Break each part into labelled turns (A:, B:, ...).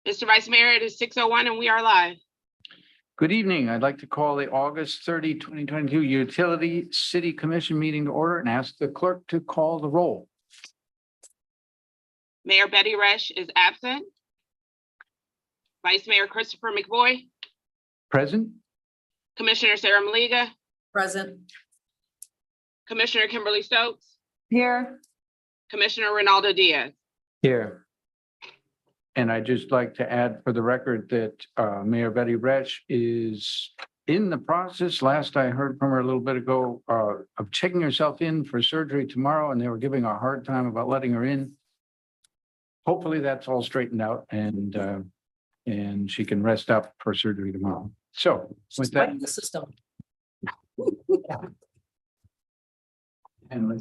A: Mr. Vice Mayor, it is 6:01 and we are live.
B: Good evening. I'd like to call the August 30, 2022 Utility City Commission meeting to order and ask the clerk to call the roll.
A: Mayor Betty Resch is absent. Vice Mayor Christopher McVoy,
B: Present?
A: Commissioner Sarah Maliga,
C: Present.
A: Commissioner Kimberly Stokes,
C: Here.
A: Commissioner Ronaldo Diaz.
B: Here. And I'd just like to add for the record that Mayor Betty Resch is in the process, last I heard from her a little bit ago, of checking herself in for surgery tomorrow, and they were giving her a hard time about letting her in. Hopefully that's all straightened out and she can rest up for surgery tomorrow. So with that.
C: The system.
B: And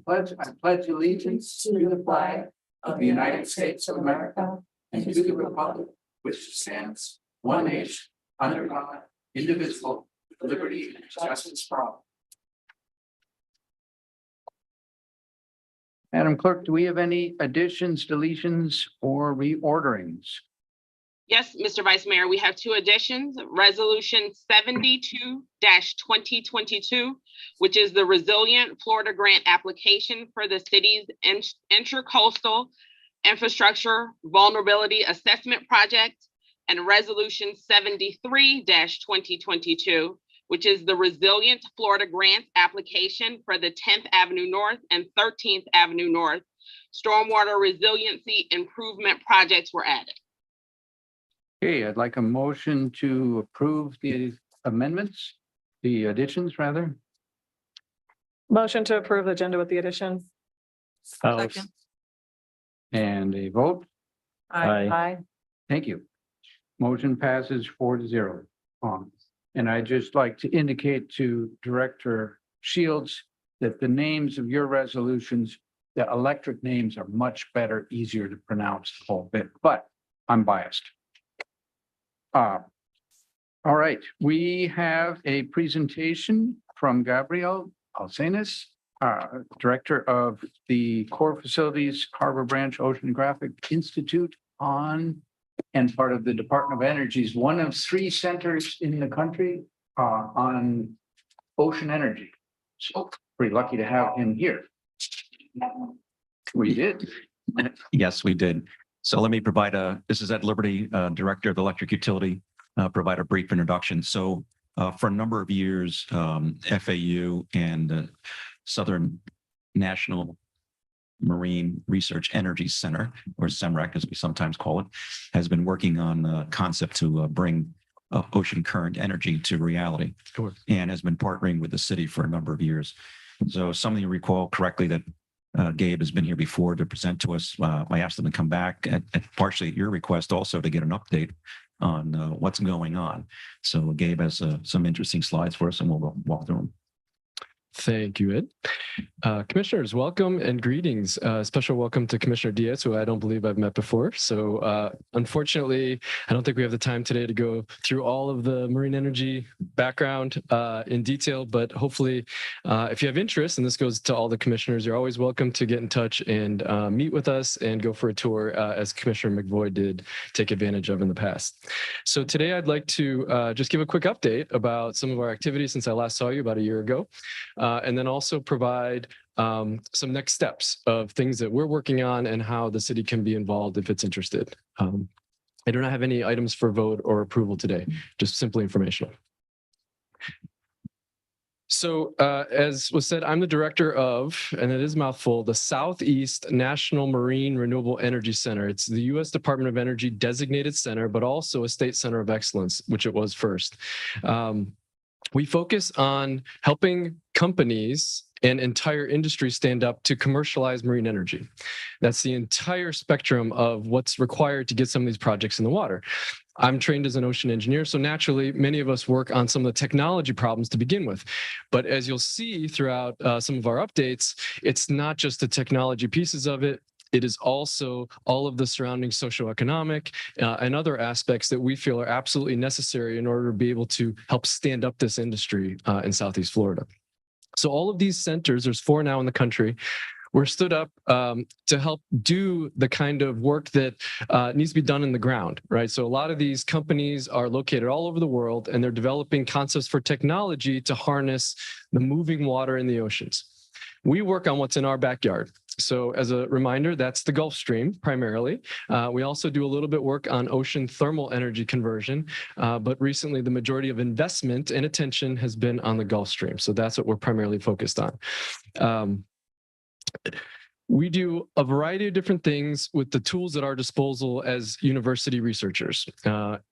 B: I pledge allegiance to the flag of the United States of America and to the republic which stands one nation under God, indivisible, with liberty and justice for all. Madam Clerk, do we have any additions, deletions, or reorderings?
A: Yes, Mr. Vice Mayor, we have two additions. Resolution 72-2022, which is the Resilient Florida Grant application for the city's intracoastal infrastructure vulnerability assessment project, and Resolution 73-2022, which is the Resilient Florida Grant application for the 10th Avenue North and 13th Avenue North stormwater resiliency improvement projects were added.
B: Okay, I'd like a motion to approve the amendments, the additions rather.
D: Motion to approve the agenda with the addition.
C: Second.
B: And a vote.
D: Aye.
B: Thank you. Motion passes 4-0. And I'd just like to indicate to Director Shields that the names of your resolutions, the electric names are much better, easier to pronounce the whole bit, but I'm biased. All right, we have a presentation from Gabrielle Alcenas, Director of the Core Facilities Harbor Branch Oceanographic Institute and part of the Department of Energy's one of 3 centers in the country on ocean energy. So pretty lucky to have him here. We did.
E: Yes, we did. So let me provide this is Ed Liberty, Director of the Electric Utility, provide a brief introduction. So for a number of years, FAU and Southern National Marine Research Energy Center, or SEMREC as we sometimes call it, has been working on the concept to bring ocean current energy to reality. Sure. And has been partnering with the city for a number of years. So some of you recall correctly that Gabe has been here before to present to us. I asked him to come back at partially at your request also to get an update on what's going on. So Gabe has some interesting slides for us and we'll walk through them.
F: Thank you, Ed. Commissioners, welcome and greetings. Special welcome to Commissioner Diaz, who I don't believe I've met before. So unfortunately, I don't think we have the time today to go through all of the marine energy background in detail, but hopefully if you have interest, and this goes to all the commissioners, you're always welcome to get in touch and meet with us and go for a tour as Commissioner McVoy did take advantage of in the past. So today I'd like to just give a quick update about some of our activities since I last saw you about a year ago. And then also provide some next steps of things that we're working on and how the city can be involved if it's interested. I do not have any items for vote or approval today, just simply informational. So as was said, I'm the director of, and it is a mouthful, the Southeast National Marine Renewable Energy Center. It's the U.S. Department of Energy designated center, but also a state center of excellence, which it was first. We focus on helping companies and entire industry stand up to commercialize marine energy. That's the entire spectrum of what's required to get some of these projects in the water. I'm trained as an ocean engineer, so naturally, many of us work on some of the technology problems to begin with. But as you'll see throughout some of our updates, it's not just the technology pieces of it. It is also all of the surrounding socioeconomic and other aspects that we feel are absolutely necessary in order to be able to help stand up this industry in Southeast Florida. So all of these centers, there's 4 now in the country, We're stood up to help do the kind of work that needs to be done in the ground, right? So a lot of these companies are located all over the world, and they're developing concepts for technology to harness the moving water in the oceans. We work on what's in our backyard. So as a reminder, that's the Gulf Stream primarily. We also do a little bit work on ocean thermal energy conversion, but recently the majority of investment and attention has been on the Gulf Stream. So that's what we're primarily focused on. We do a variety of different things with the tools at our disposal as university researchers.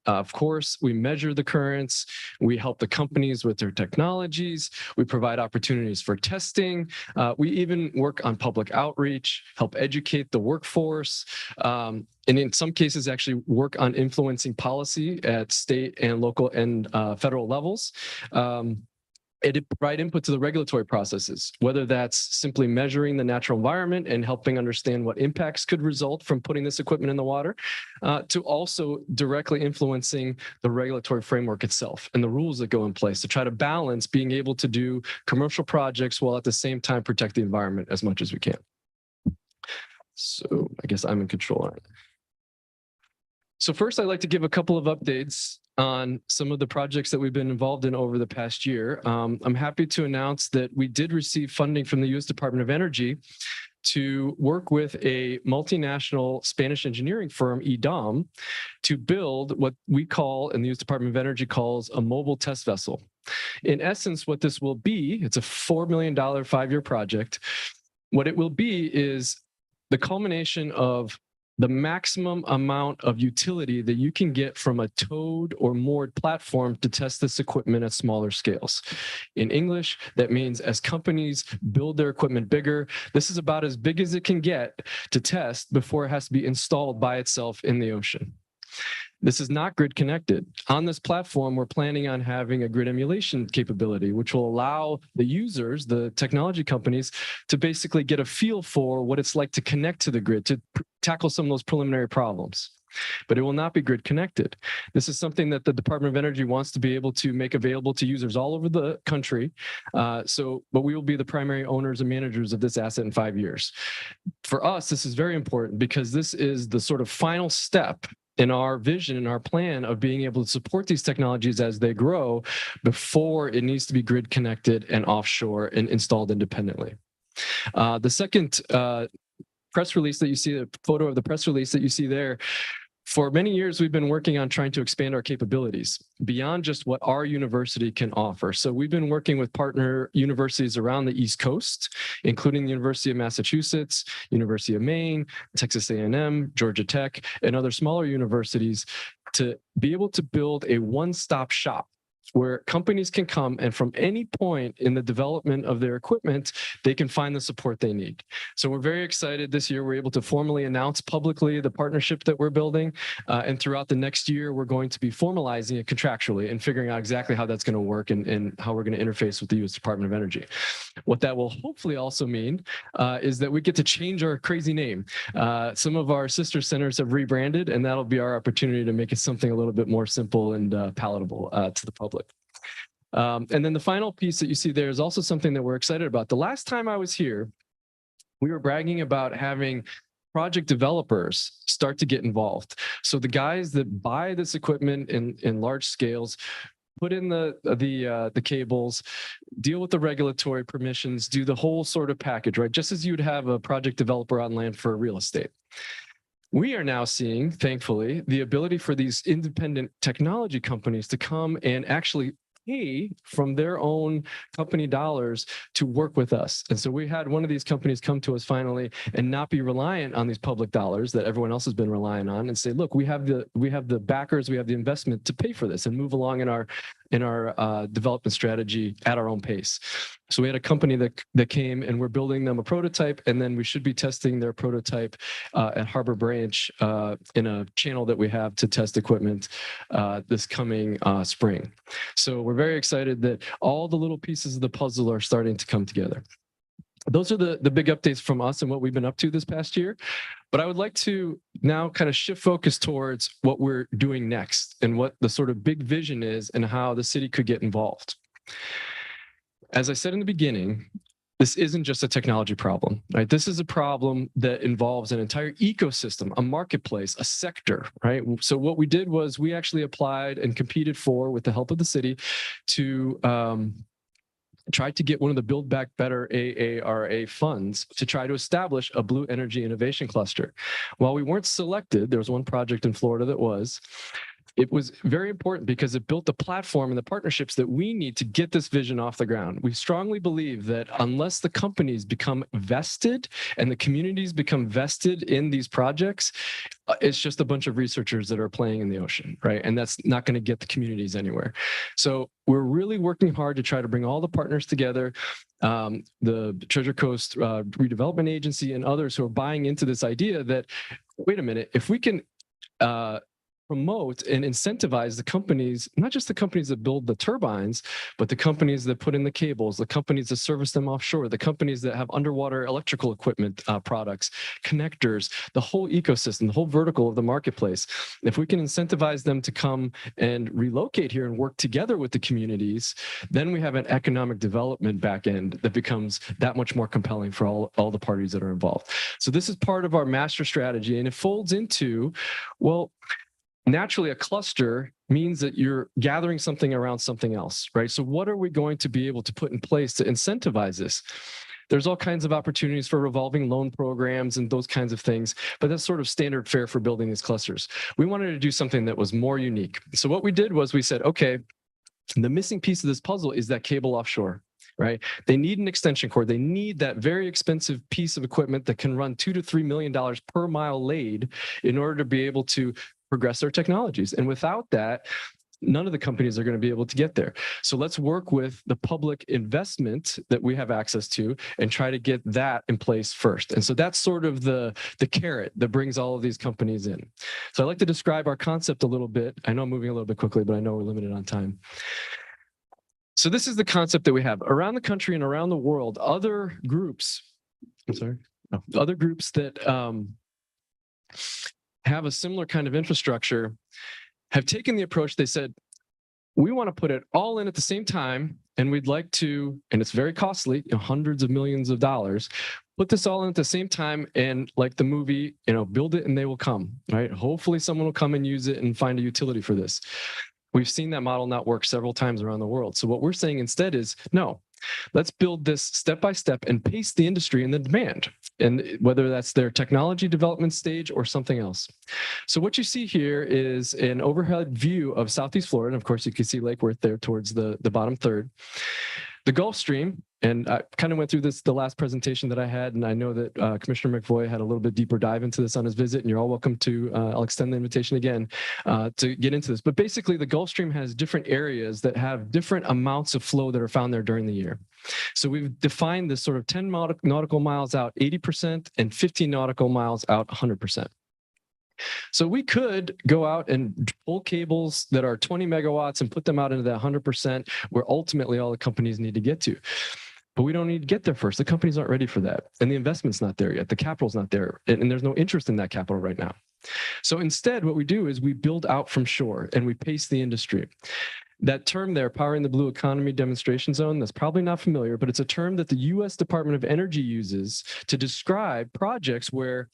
F: Of course, we measure the currents, we help the companies with their technologies, we provide opportunities for testing, we even work on public outreach, help educate the workforce, and in some cases actually work on influencing policy at state and local and federal levels. It provide input to the regulatory processes, whether that's simply measuring the natural environment and helping understand what impacts could result from putting this equipment in the water, to also directly influencing the regulatory framework itself and the rules that go in place to try to balance being able to do commercial projects while at the same time protect the environment as much as we can. So I guess I'm in control on it. So first, I'd like to give a couple of updates on some of the projects that we've been involved in over the past year. I'm happy to announce that we did receive funding from the U.S. Department of Energy to work with a multinational Spanish engineering firm, EDAM, to build what we call, and the U.S. Department of Energy calls, a mobile test vessel. In essence, what this will be, it's a $4 million 5-year project. What it will be is the culmination of the maximum amount of utility that you can get from a towed or moored platform to test this equipment at smaller scales. In English, that means as companies build their equipment bigger, this is about as big as it can get to test before it has to be installed by itself in the ocean. This is not grid connected. On this platform, we're planning on having a grid emulation capability, which will allow the users, the technology companies, to basically get a feel for what it's like to connect to the grid, to tackle some of those preliminary problems. But it will not be grid connected. This is something that the Department of Energy wants to be able to make available to users all over the country. But we will be the primary owners and managers of this asset in 5 years. For us, this is very important because this is the sort of final step in our vision, in our plan of being able to support these technologies as they grow before it needs to be grid connected and offshore and installed independently. The second press release that you see, the photo of the press release that you see there, for many years, we've been working on trying to expand our capabilities beyond just what our university can offer. So we've been working with partner universities around the East Coast, including the University of Massachusetts, University of Maine, Texas A&M, Georgia Tech, and other smaller universities to be able to build a one-stop shop where companies can come and from any point in the development of their equipment, they can find the support they need. So we're very excited this year. We're able to formally announce publicly the partnership that we're building. And throughout the next year, we're going to be formalizing it contractually and figuring out exactly how that's going to work and how we're going to interface with the U.S. Department of Energy. What that will hopefully also mean is that we get to change our crazy name. Some of our sister centers have rebranded, and that'll be our opportunity to make it something a little bit more simple and palatable to the public. And then the final piece that you see there is also something that we're excited about. The last time I was here, we were bragging about having project developers start to get involved. So the guys that buy this equipment in large scales, put in the cables, deal with the regulatory permissions, do the whole sort of package, right? Just as you'd have a project developer on land for real estate. We are now seeing, thankfully, the ability for these independent technology companies to come and actually pay from their own company dollars to work with us. And so we had one of these companies come to us finally and not be reliant on these public dollars that everyone else has been relying on and say, look, we have the backers, we have the investment to pay for this and move along in our development strategy at our own pace. So we had a company that came and we're building them a prototype, and then we should be testing their prototype at Harbor Branch in a channel that we have to test equipment this coming spring. So we're very excited that all the little pieces of the puzzle are starting to come together. Those are the big updates from us and what we've been up to this past year. But I would like to now kind of shift focus towards what we're doing next and what the sort of big vision is and how the city could get involved. As I said in the beginning, this isn't just a technology problem, right? This is a problem that involves an entire ecosystem, a marketplace, a sector, right? So what we did was we actually applied and competed for, with the help of the city, to try to get one of the Build Back Better AARA funds to try to establish a blue energy innovation cluster. While we weren't selected, there was one project in Florida that was. It was very important because it built the platform and the partnerships that we need to get this vision off the ground. We strongly believe that unless the companies become vested and the communities become vested in these projects, it's just a bunch of researchers that are playing in the ocean, right? And that's not going to get the communities anywhere. So we're really working hard to try to bring all the partners together, the Treasure Coast Redevelopment Agency and others who are buying into this idea that, wait a minute, if we can promote and incentivize the companies, not just the companies that build the turbines, but the companies that put in the cables, the companies that service them offshore, the companies that have underwater electrical equipment products, connectors, the whole ecosystem, the whole vertical of the marketplace. If we can incentivize them to come and relocate here and work together with the communities, then we have an economic development back end that becomes that much more compelling for all the parties that are involved. So this is part of our master strategy, and it folds into, well, naturally, a cluster means that you're gathering something around something else, right? So what are we going to be able to put in place to incentivize this? There's all kinds of opportunities for revolving loan programs and those kinds of things, but that's sort of standard fare for building these clusters. We wanted to do something that was more unique. So what we did was we said, okay, the missing piece of this puzzle is that cable offshore. Right? They need an extension cord. They need that very expensive piece of equipment that can run $2 to $3 million per mile laid in order to be able to progress their technologies. And without that, none of the companies are going to be able to get there. So let's work with the public investment that we have access to and try to get that in place first. And so that's sort of the carrot that brings all of these companies in. So I'd like to describe our concept a little bit. I know I'm moving a little bit quickly, but I know we're limited on time. So this is the concept that we have around the country and around the world. Other groups that have a similar kind of infrastructure have taken the approach. They said, we want to put it all in at the same time, and we'd like to, and it's very costly, hundreds of millions of dollars, put this all in at the same time, and like the movie, build it and they will come, right? Hopefully someone will come and use it and find a utility for this. We've seen that model not work several times around the world. So what we're saying instead is, no, let's build this step by step and pace the industry and the demand, and whether that's their technology development stage or something else. So what you see here is an overhead view of Southeast Florida. And of course, you can see Lake Worth there towards the bottom third. The Gulf Stream, and I kind of went through this the last presentation that I had, and I know that Commissioner McVoy had a little bit deeper dive into this on his visit, and you're all welcome to, I'll extend the invitation again to get into this. But basically, the Gulf Stream has different areas that have different amounts of flow that are found there during the year. So we've defined this sort of 10 nautical miles out 80% and 15 nautical miles out 100%. So we could go out and pull cables that are 20 megawatts and put them out into that 100% where ultimately all the companies need to get to. But we don't need to get there first. The companies aren't ready for that. And the investment's not there yet. The capital's not there. And there's no interest in that capital right now. So instead, what we do is we build out from shore and we pace the industry. That term there, Powering the Blue Economy Demonstration Zone, that's probably not familiar, but it's a term that the U.S. Department of Energy uses to describe projects where,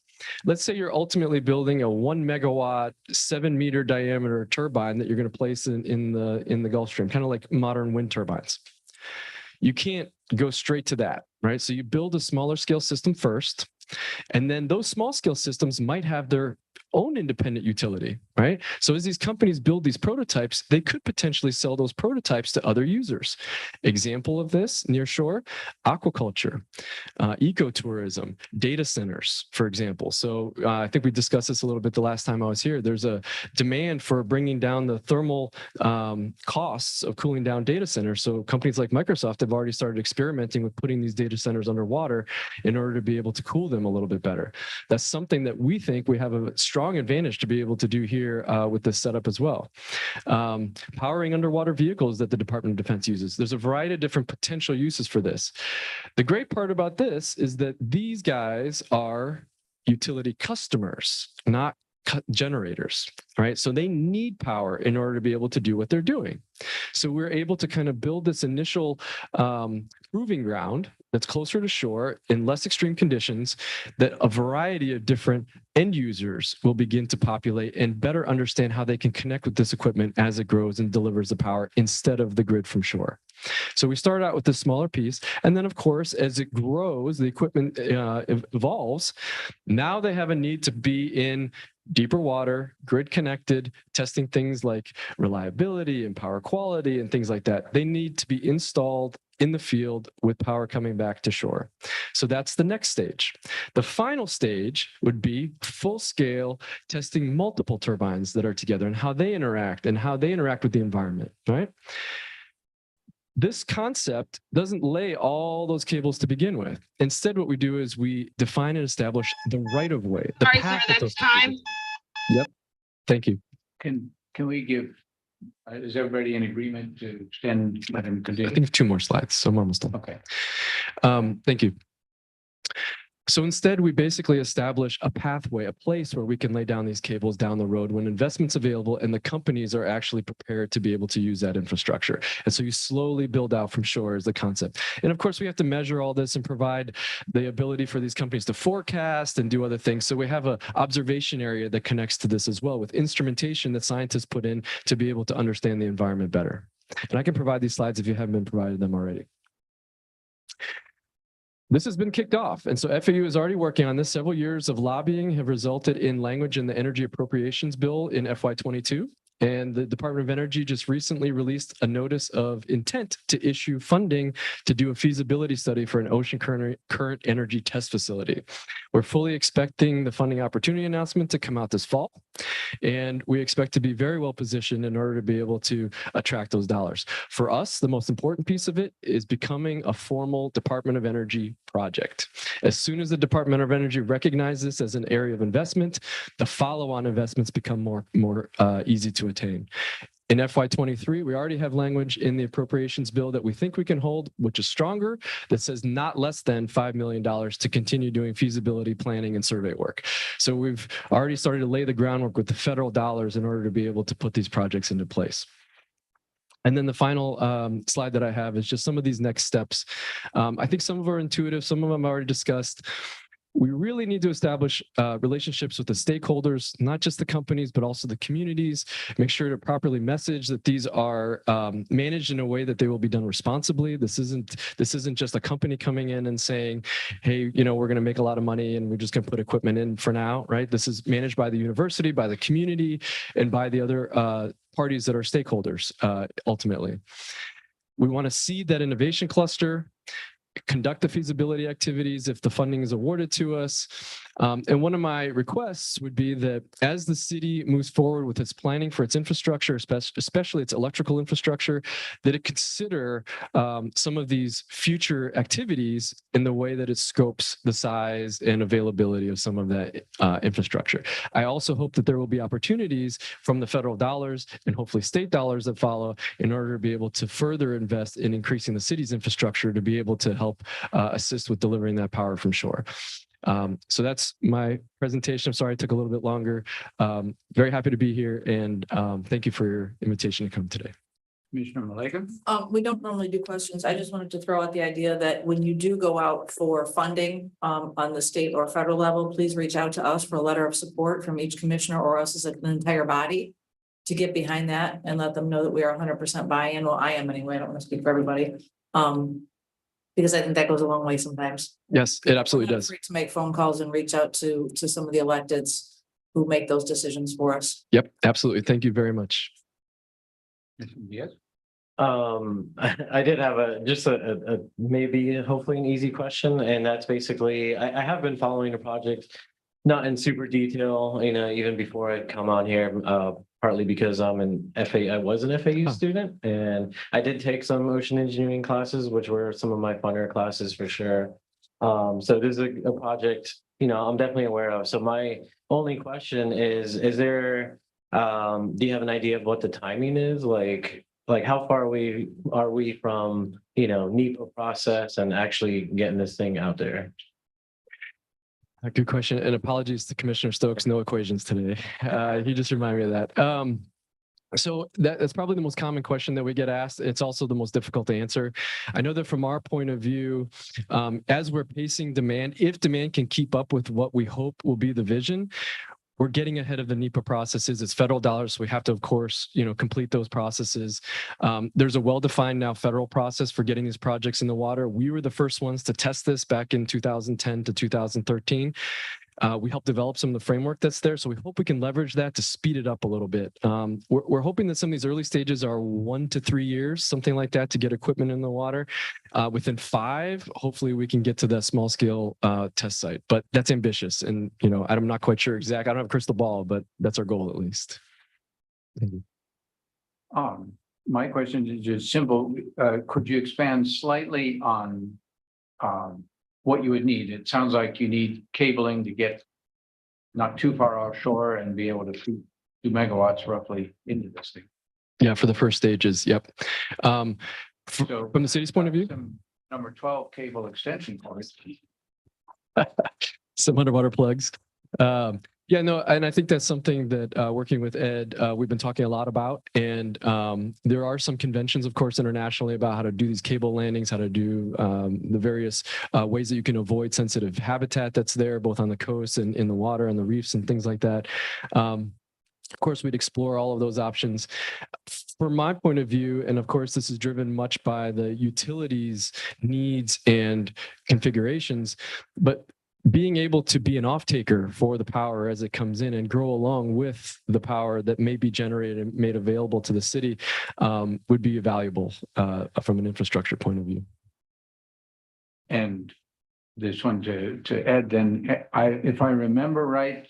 F: let's say you're ultimately building a 1 megawatt, 7-meter diameter turbine that you're going to place in the Gulf Stream, kind of like modern wind turbines. You can't go straight to that, right? So you build a smaller scale system first, and then those small scale systems might have their own independent utility, right? So as these companies build these prototypes, they could potentially sell those prototypes to other users. Example of this, near shore, aquaculture, ecotourism, data centers, for example. So I think we discussed this a little bit the last time I was here. There's a demand for bringing down the thermal costs of cooling down data centers. So companies like Microsoft have already started experimenting with putting these data centers underwater in order to be able to cool them a little bit better. That's something that we think we have a strong advantage to be able to do here with this setup as well. Powering underwater vehicles that the Department of Defense uses. There's a variety of different potential uses for this. The great part about this is that these guys are utility customers, not generators, right? So they need power in order to be able to do what they're doing. So we're able to kind of build this initial proving ground that's closer to shore in less extreme conditions, that a variety of different end users will begin to populate and better understand how they can connect with this equipment as it grows and delivers the power instead of the grid from shore. So we start out with this smaller piece. And then, of course, as it grows, the equipment evolves. Now they have a need to be in deeper water, grid connected, testing things like reliability and power quality and things like that. They need to be installed in the field with power coming back to shore. So that's the next stage. The final stage would be full scale testing multiple turbines that are together and how they interact with the environment, right? This concept doesn't lay all those cables to begin with. Instead, what we do is we define and establish the right of way. The
A: Sorry, sir,
F: path that
A: that's
F: those
A: time.
F: cables- Yep. Thank you.
B: Can we give, is everybody in agreement to extend and
F: I
B: continue?
F: think 2 more slides, so I'm almost done.
B: Okay.
F: Thank you. So instead, we basically establish a pathway, a place where we can lay down these cables down the road when investment's available and the companies are actually prepared to be able to use that infrastructure. And so you slowly build out from shore is the concept. And of course, we have to measure all this and provide the ability for these companies to forecast and do other things. So we have an observation area that connects to this as well with instrumentation that scientists put in to be able to understand the environment better. And I can provide these slides if you haven't been provided them already. This has been kicked off. And so FAU is already working on this. Several years of lobbying have resulted in language in the Energy Appropriations Bill in FY22. And the Department of Energy just recently released a notice of intent to issue funding to do a feasibility study for an ocean current energy test facility. We're fully expecting the funding opportunity announcement to come out this fall. And we expect to be very well positioned in order to be able to attract those dollars. For us, the most important piece of it is becoming a formal Department of Energy project. As soon as the Department of Energy recognizes this as an area of investment, the follow-on investments become more easy to attain. In FY23, we already have language in the appropriations bill that we think we can hold, which is stronger, that says not less than $5 million to continue doing feasibility planning and survey work. So we've already started to lay the groundwork with the federal dollars in order to be able to put these projects into place. And then the final slide that I have is just some of these next steps. I think some of them are intuitive, some of them I already discussed. We really need to establish relationships with the stakeholders, not just the companies, but also the communities. Make sure to properly message that these are managed in a way that they will be done responsibly. This isn't just a company coming in and saying, hey, we're going to make a lot of money and we're just going to put equipment in for now, right? This is managed by the university, by the community, and by the other parties that are stakeholders, ultimately. We want to seed that innovation cluster, conduct the feasibility activities if the funding is awarded to us. And one of my requests would be that as the city moves forward with its planning for its infrastructure, especially its electrical infrastructure, that it consider some of these future activities in the way that it scopes the size and availability of some of that infrastructure. I also hope that there will be opportunities from the federal dollars and hopefully state dollars that follow in order to be able to further invest in increasing the city's infrastructure to be able to help assist with delivering that power from shore. So that's my presentation. I'm sorry it took a little bit longer. Very happy to be here, and thank you for your invitation to come today.
B: Commissioner Maleka?
C: We don't normally do questions. I just wanted to throw out the idea that when you do go out for funding on the state or federal level, please reach out to us for a letter of support from each commissioner or us as an entire body to get behind that and let them know that we are 100% buy-in. Well, I am anyway. I don't want to speak for everybody. Because I think that goes a long way sometimes.
F: Yes, it absolutely does.
C: To make phone calls and reach out to some of the electeds who make those decisions for us.
F: Yep, absolutely. Thank you very much.
B: Yes.
G: I did have a maybe hopefully an easy question, and that's basically I have been following the project, not in super detail, even before I'd come on here, partly because I was an FAU student, and I did take some ocean engineering classes, which were some of my funner classes for sure. So this is a project, I'm definitely aware of. So my only question is there, do you have an idea of what the timing is? Like how far are we from, NEPA process and actually getting this thing out there?
F: A good question, and apologies to Commissioner Stokes, no equations today. He just reminded me of that. So that's probably the most common question that we get asked. It's also the most difficult to answer. I know that from our point of view, as we're pacing demand, if demand can keep up with what we hope will be the vision, we're getting ahead of the NEPA processes. It's federal dollars, so we have to, of course, complete those processes. There's a well-defined now federal process for getting these projects in the water. We were the first ones to test this back in 2010 to 2013. We helped develop some of the framework that's there, so we hope we can leverage that to speed it up a little bit. We're hoping that some of these early stages are 1 to 3 years, something like that, to get equipment in the water. Within 5, hopefully we can get to that small scale test site, but that's ambitious. And, I'm not quite sure exact. I don't have a crystal ball, but that's our goal at least. Thank you.
B: My question is just simple. Could you expand slightly on what you would need? It sounds like you need cabling to get not too far offshore and be able to feed 2 megawatts roughly into this thing.
F: Yeah, for the first stages. Yep.
B: So
F: From the city's point of view,
B: some number 12 cable extension cords.
F: some underwater plugs. Yeah, no, and I think that's something that working with Ed, we've been talking a lot about. And there are some conventions, of course, internationally about how to do these cable landings, how to do the various ways that you can avoid sensitive habitat that's there, both on the coast and in the water and the reefs and things like that. Of course, we'd explore all of those options. From my point of view, and of course, this is driven much by the utilities needs and configurations, but being able to be an off-taker for the power as it comes in and grow along with the power that may be generated and made available to the city would be valuable from an infrastructure point of view.
B: And this one to Ed, then, if I remember right,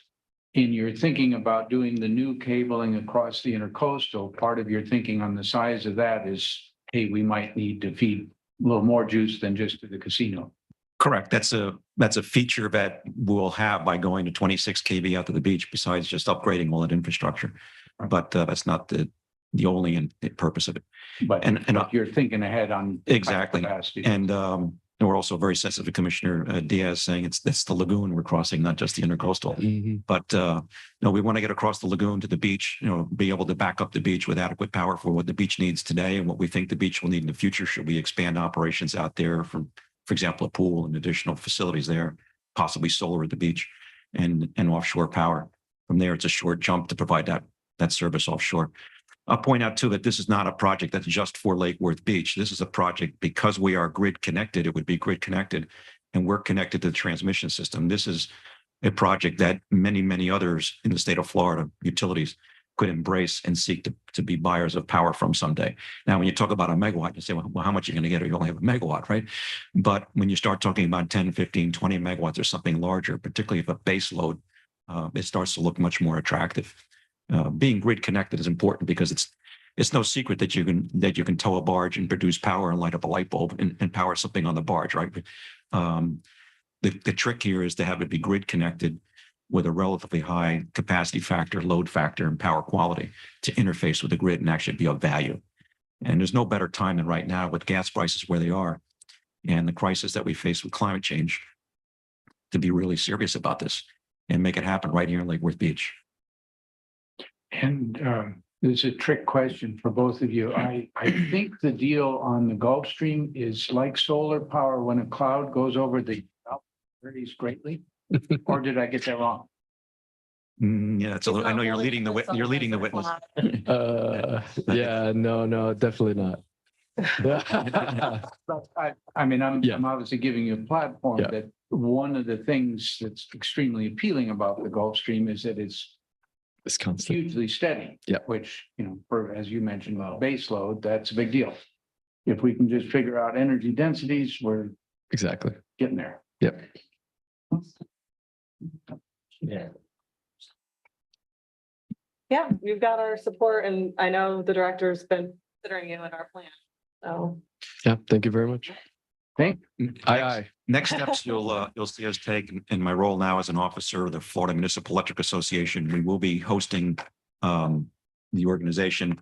B: in your thinking about doing the new cabling across the intercoastal, part of your thinking on the size of that is, hey, we might need to feed a little more juice than just to the casino.
E: Correct. That's a feature that we'll have by going to 26 kV out to the beach, besides just upgrading all that infrastructure. But that's not the only purpose of it.
B: But you're thinking ahead on
E: exactly.
B: Capacity.
E: And we're also very sensitive to Commissioner Diaz saying it's the lagoon we're crossing, not just the intercoastal.
F: Mm-hmm.
E: But no, we want to get across the lagoon to the beach, be able to back up the beach with adequate power for what the beach needs today and what we think the beach will need in the future. Should we expand operations out there from, for example, a pool and additional facilities there, possibly solar at the beach and offshore power. From there, it's a short jump to provide that service offshore. I'll point out too that this is not a project that's just for Lake Worth Beach. This is a project because we are grid connected. It would be grid connected, and we're connected to the transmission system. This is a project that many, many others in the state of Florida, utilities, could embrace and seek to be buyers of power from someday. Now, when you talk about a megawatt, you say, well, how much are you going to get? Or you only have a megawatt, right? But when you start talking about 10, 15, 20 megawatts or something larger, particularly if a base load, it starts to look much more attractive. Being grid connected is important because it's no secret that you can tow a barge and produce power and light up a light bulb and power something on the barge, right? The trick here is to have it be grid connected with a relatively high capacity factor, load factor, and power quality to interface with the grid and actually be of value. And there's no better time than right now with gas prices where they are and the crisis that we face with climate change to be really serious about this and make it happen right here in Lake Worth Beach.
B: And this is a trick question for both of you. I think the deal on the Gulf Stream is like solar power when a cloud goes over the varies greatly. Or did I get that wrong?
E: Yeah, it's a little, I know you're leading the witness.
F: Yeah, no, definitely not.
B: I'm obviously giving you a platform
F: Yeah.
B: that one of the things that's extremely appealing about the Gulf Stream is that it's
F: constant.
B: hugely steady.
F: Yeah.
B: Which, for, as you mentioned, base load, that's a big deal. If we can just figure out energy densities, we're
F: Exactly.
B: getting there.
F: Yep.
G: Yeah.
D: Yeah, we've got our support and I know the director's been considering you in our plan. So
F: Yeah. Thank you very much.
B: Thank
F: Aye.
E: Next steps you'll see us take in my role now as an officer of the Florida Municipal Electric Association. We will be hosting the organization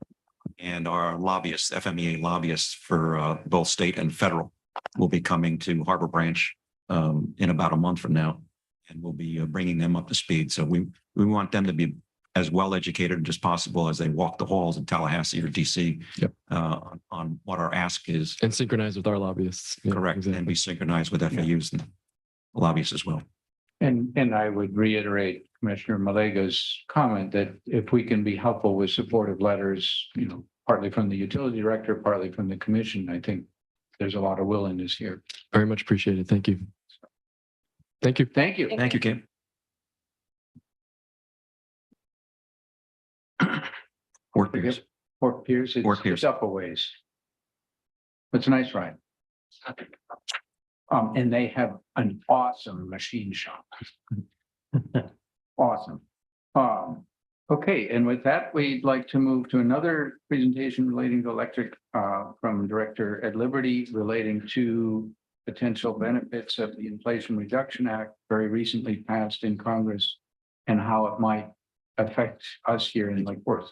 E: and our lobbyists, FMEA lobbyists for both state and federal, will be coming to Harbor Branch in about a month from now, and we'll be bringing them up to speed. So we want them to be as well educated as possible as they walk the halls in Tallahassee or DC.
F: Yep.
E: On what our ask is.
F: And synchronize with our lobbyists. Yeah,
E: Correct,
F: exactly.
E: and be synchronized with FAUs and lobbyists as well.
B: And I would reiterate Commissioner Malega's comment that if we can be helpful with supportive letters, partly from the utility director, partly from the commission, I think there's a lot of willingness here.
F: Very much appreciated. Thank you. Thank you.
B: Thank you.
E: Thank you, Kim. Fort Pierce.
B: Fort Pierce,
E: Fort Pierce.
B: it's up a ways. It's a nice ride. And they have an awesome machine shop. Awesome. Okay, and with that, we'd like to move to another presentation relating to electric from Director Ed Liberty relating to potential benefits of the Inflation Reduction Act very recently passed in Congress and how it might affect us here in Lake Worth.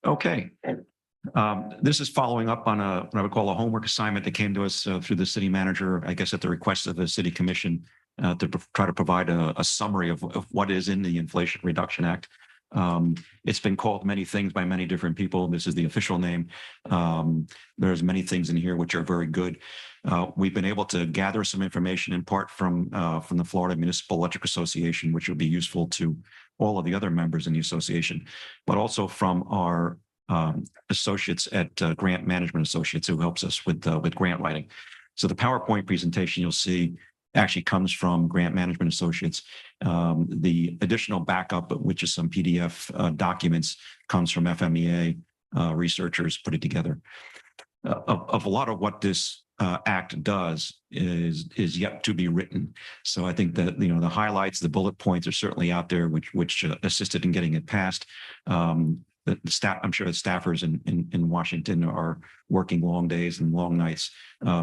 E: Okay. This is following up on what I would call a homework assignment that came to us through the city manager, I guess at the request of the city commission, to try to provide a summary of what is in the Inflation Reduction Act. It's been called many things by many different people. This is the official name. There's many things in here which are very good. We've been able to gather some information in part from the Florida Municipal Electric Association, which will be useful to all of the other members in the association, but also from our associates at Grant Management Associates, who helps us with grant writing. So the PowerPoint presentation you'll see actually comes from Grant Management Associates. The additional backup, which is some PDF documents, comes from FMEA researchers put it together. Of a lot of what this act does is yet to be written. So I think that the highlights, the bullet points are certainly out there, which assisted in getting it passed. The staff, I'm sure the staffers in Washington are working long days and long nights,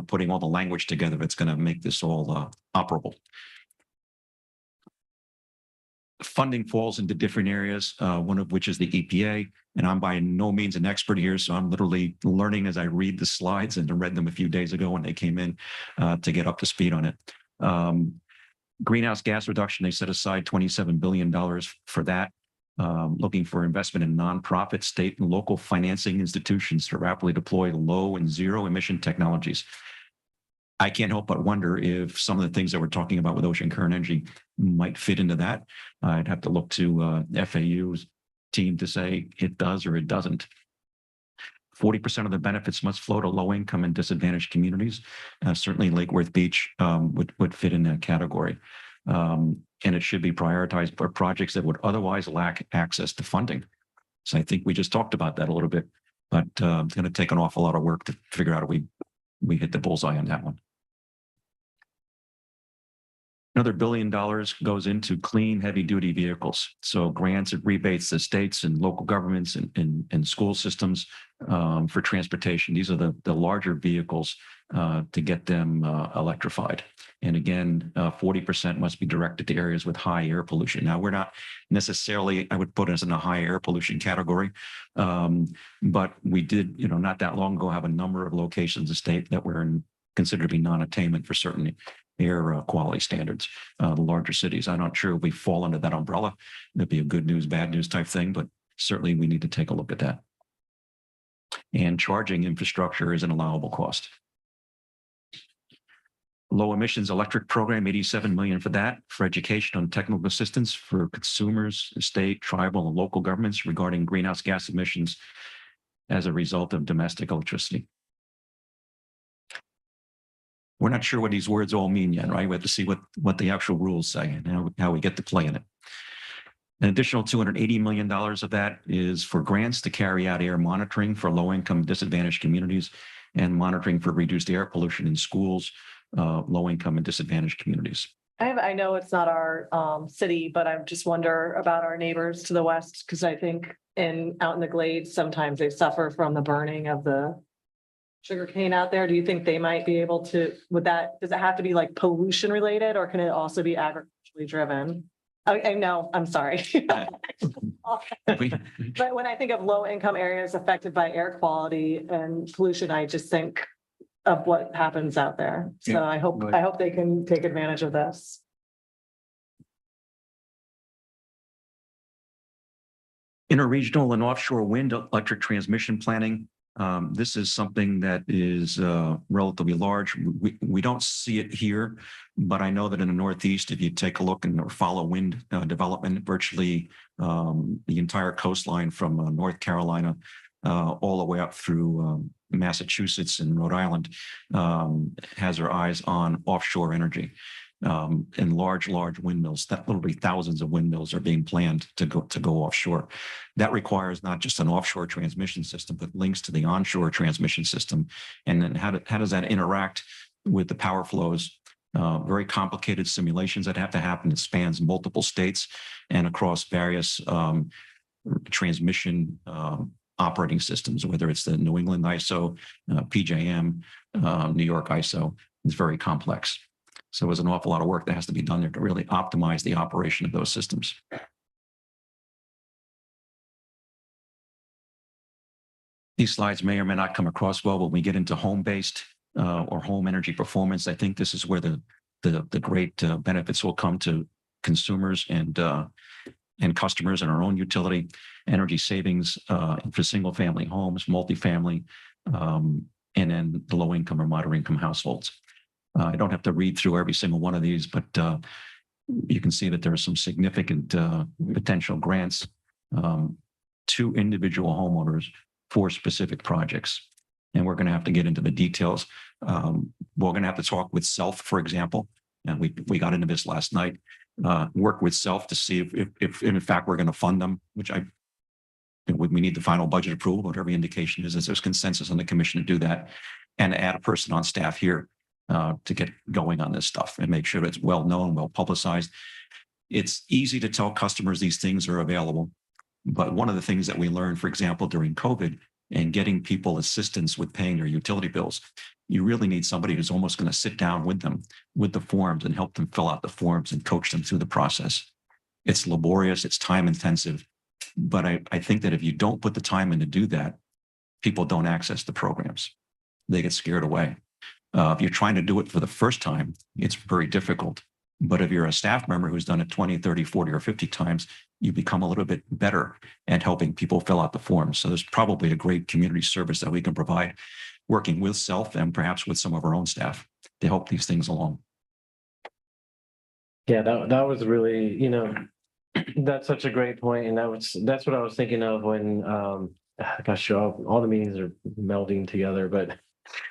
E: putting all the language together that's going to make this all operable. Funding falls into different areas, one of which is the EPA, and I'm by no means an expert here, so I'm literally learning as I read the slides, and I read them a few days ago when they came in to get up to speed on it. Greenhouse gas reduction, they set aside $27 billion for that. Looking for investment in nonprofit, state and local financing institutions to rapidly deploy low and zero emission technologies. I can't help but wonder if some of the things that we're talking about with ocean current energy might fit into that. I'd have to look to FAU's team to say it does or it doesn't. 40% of the benefits must flow to low income and disadvantaged communities. Certainly Lake Worth Beach would fit in that category. And it should be prioritized for projects that would otherwise lack access to funding. So I think we just talked about that a little bit, but it's going to take an awful lot of work to figure out if we hit the bullseye on that one. Another $1 billion goes into clean heavy duty vehicles. So grants and rebates to states and local governments and school systems for transportation. These are the larger vehicles to get them electrified. And again, 40% must be directed to areas with high air pollution. Now, we're not necessarily, I would put us in a high air pollution category, but we did, not that long ago, have a number of locations in the state that were considered to be non-attainment for certain air quality standards. The larger cities, I'm not sure if we fall under that umbrella. That'd be a good news, bad news type thing, but certainly we need to take a look at that. And charging infrastructure is an allowable cost. Low emissions electric program, $87 million for that, for education and technical assistance for consumers, state, tribal, and local governments regarding greenhouse gas emissions as a result of domestic electricity. We're not sure what these words all mean yet, right? We have to see what the actual rules say and how we get to play in it. An additional $280 million of that is for grants to carry out air monitoring for low-income disadvantaged communities and monitoring for reduced air pollution in schools, low-income and disadvantaged communities.
D: I know it's not our city, but I just wonder about our neighbors to the west, because I think out in the glades, sometimes they suffer from the burning of the sugarcane out there. Do you think they might be able to, does it have to be like pollution related, or can it also be agriculturally driven? I know, I'm sorry. But when I think of low income areas affected by air quality and pollution, I just think of what happens out there. So
B: Yeah,
D: I hope they can take advantage of this.
E: Interregional and offshore wind electric transmission planning. This is something that is relatively large. We don't see it here, but I know that in the Northeast, if you take a look and or follow wind development, virtually the entire coastline from North Carolina all the way up through Massachusetts and Rhode Island has their eyes on offshore energy. And large windmills, that literally thousands of windmills are being planned to go offshore. That requires not just an offshore transmission system, but links to the onshore transmission system. And then how does that interact with the power flows? Very complicated simulations that have to happen. It spans multiple states and across various transmission operating systems, whether it's the New England ISO, PJM, New York ISO. It's very complex. So there's an awful lot of work that has to be done there to really optimize the operation of those systems. These slides may or may not come across well when we get into home-based or home energy performance. I think this is where the great benefits will come to consumers and customers in our own utility, energy savings for single-family homes, multifamily, and then the low-income or moderate-income households. I don't have to read through every single one of these, but you can see that there are some significant potential grants to individual homeowners for specific projects. And we're going to have to get into the details. We're going to have to talk with Self, for example, and we got into this last night. Work with Self to see if in fact we're going to fund them, which we need the final budget approval, but every indication is there's consensus on the commission to do that, and add a person on staff here to get going on this stuff and make sure it's well known, well publicized. It's easy to tell customers these things are available, but one of the things that we learned, for example, during COVID and getting people assistance with paying their utility bills, you really need somebody who's almost going to sit down with them with the forms and help them fill out the forms and coach them through the process. It's laborious, it's time intensive, but I think that if you don't put the time in to do that, people don't access the programs. They get scared away. If you're trying to do it for the first time, it's very difficult. But if you're a staff member who's done it 20, 30, 40, or 50 times, you become a little bit better at helping people fill out the forms. So there's probably a great community service that we can provide, working with Self and perhaps with some of our own staff to help these things along.
G: Yeah, that was really, that's such a great point. And that's what I was thinking of when, gosh, all the meetings are melding together. But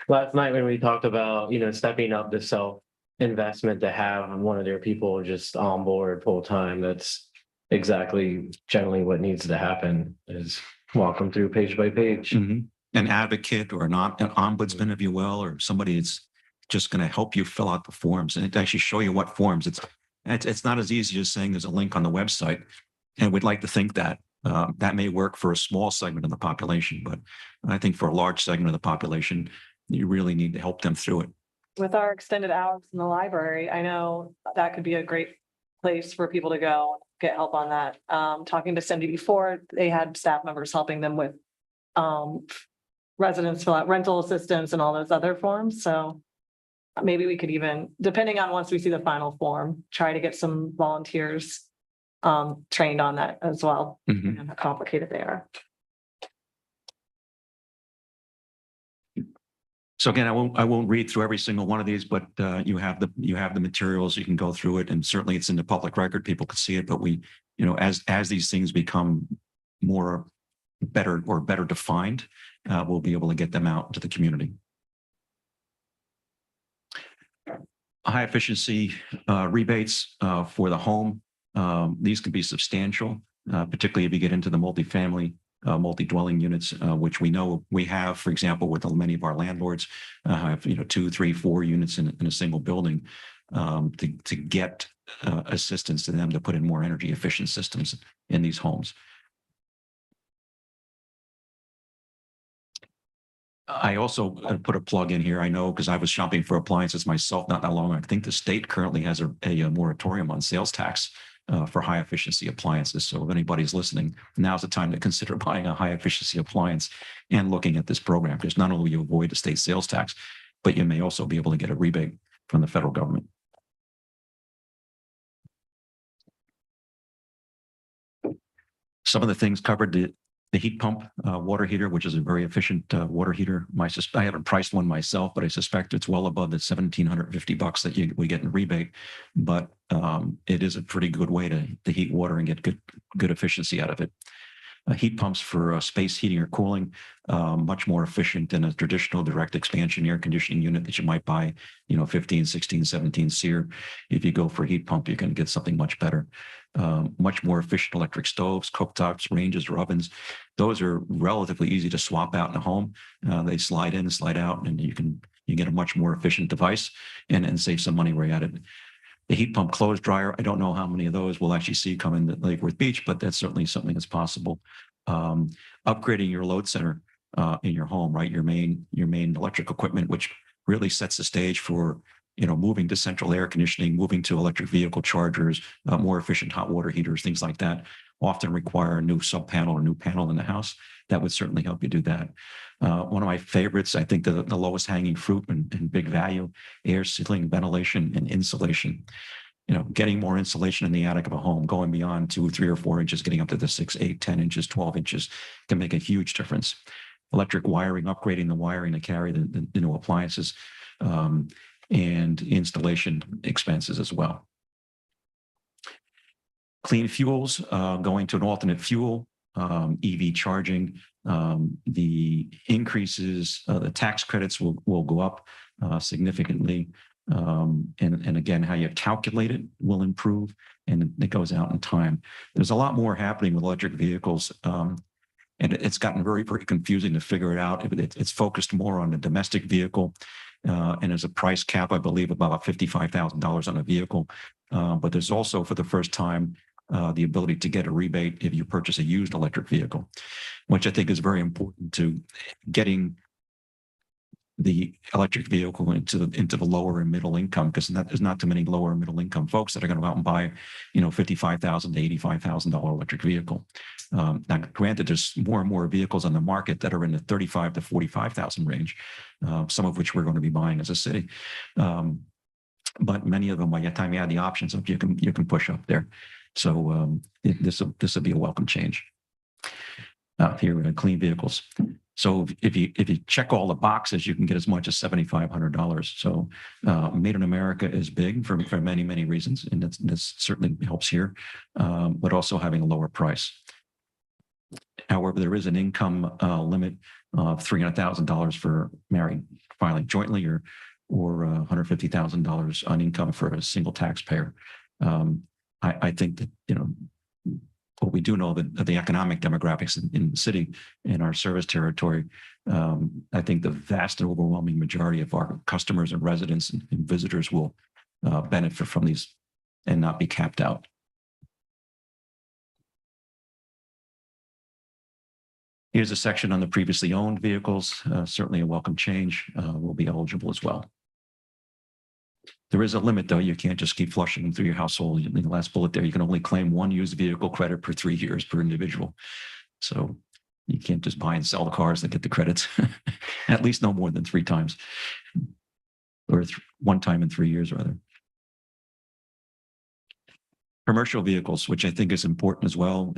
G: last night when we talked about, stepping up the Self investment to have one of their people just on board full time, that's exactly generally what needs to happen, is walk them through page by page.
E: Mm-hmm. An advocate or an ombudsman, if you will, or somebody that's just going to help you fill out the forms and actually show you what forms. It's not as easy as saying there's a link on the website, and we'd like to think that that may work for a small segment of the population, but I think for a large segment of the population, you really need to help them through it.
D: With our extended hours in the library, I know that could be a great place for people to go get help on that. Talking to Cindy before, they had staff members helping them with residents fill out rental assistance and all those other forms. So maybe we could even, depending on once we see the final form, try to get some volunteers trained on that as well.
E: Mm-hmm.
D: And how complicated they are.
E: So again, I won't read through every single one of these, but you have the materials, you can go through it, and certainly it's in the public record, people can see it. But we, as these things become better defined, we'll be able to get them out to the community. High efficiency rebates for the home. These can be substantial, particularly if you get into the multifamily, multi-dwelling units, which we know we have, for example, with many of our landlords, have 2, 3, 4 units in a single building, to get assistance to them to put in more energy efficient systems in these homes. I also put a plug in here. I know because I was shopping for appliances myself not that long ago. I think the state currently has a moratorium on sales tax for high efficiency appliances. So if anybody's listening, now's the time to consider buying a high efficiency appliance and looking at this program, because not only will you avoid the state sales tax, but you may also be able to get a rebate from the federal government. Some of the things covered the heat pump, water heater, which is a very efficient water heater. I haven't priced one myself, but I suspect it's well above the $1,750 that we get in rebate. But it is a pretty good way to heat water and get good efficiency out of it. Heat pumps for space heating or cooling, much more efficient than a traditional direct expansion air conditioning unit that you might buy, 15, 16, 17 SEER. If you go for a heat pump, you can get something much better. Much more efficient electric stoves, cooktops, ranges, or ovens. Those are relatively easy to swap out in a home. They slide in, slide out, and you get a much more efficient device and save some money where you're at it. The heat pump clothes dryer, I don't know how many of those we'll actually see come in Lake Worth Beach, but that's certainly something that's possible. Upgrading your load center in your home, right? Your main electric equipment, which really sets the stage for moving to central air conditioning, moving to electric vehicle chargers, more efficient hot water heaters, things like that, often require a new sub panel or new panel in the house. That would certainly help you do that. One of my favorites, I think the lowest hanging fruit and big value, air sealing, ventilation, and insulation. Getting more insulation in the attic of a home, going beyond 2, 3, or 4 inches, getting up to the 6, 8, 10 inches, 12 inches can make a huge difference. Electric wiring, upgrading the wiring to carry the new appliances, and installation expenses as well. Clean fuels, going to an alternate fuel, EV charging, the increases, the tax credits will go up significantly. And again, how you calculate it will improve, and it goes out in time. There's a lot more happening with electric vehicles, and it's gotten very, very confusing to figure it out. It's focused more on the domestic vehicle, and there's a price cap, I believe, about $55,000 on a vehicle. But there's also, for the first time, the ability to get a rebate if you purchase a used electric vehicle, which I think is very important to getting the electric vehicle into the lower and middle income, because there's not too many lower and middle income folks that are going to go out and buy, $55,000 to $85,000 electric vehicle. Now, granted, there's more and more vehicles on the market that are in the $35,000 to $45,000 range, some of which we're going to be buying as a city. But many of them, by the time you add the options up, you can push up there. So this will be a welcome change. Here in clean vehicles. So if you check all the boxes, you can get as much as $7,500. So Made in America is big for many, many reasons, and this certainly helps here, but also having a lower price. However, there is an income limit of $300,000 for married filing jointly, or $150,000 on income for a single taxpayer. I think that, what we do know that the economic demographics in the city, in our service territory, I think the vast and overwhelming majority of our customers and residents and visitors will benefit from these and not be capped out. Here's a section on the previously owned vehicles. Certainly a welcome change, will be eligible as well. There is a limit, though. You can't just keep flushing them through your household. In the last bullet there, you can only claim one used vehicle credit per 3 years per individual. So you can't just buy and sell the cars that get the credits, at least no more than 3 times, or 1 time in 3 years, rather. Commercial vehicles, which I think is important as well.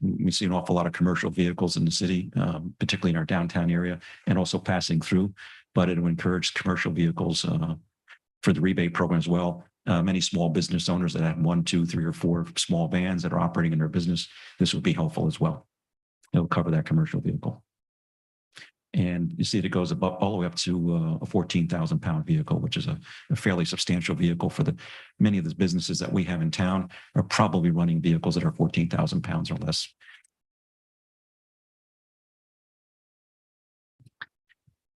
E: We see an awful lot of commercial vehicles in the city, particularly in our downtown area, and also passing through, but it will encourage commercial vehicles for the rebate program as well. Many small business owners that have 1, 2, 3, or 4 small vans that are operating in their business, this would be helpful as well. It'll cover that commercial vehicle. And you see it goes above, all the way up to a 14,000 pound vehicle, which is a fairly substantial vehicle for many of the businesses that we have in town are probably running vehicles that are 14,000 pounds or less.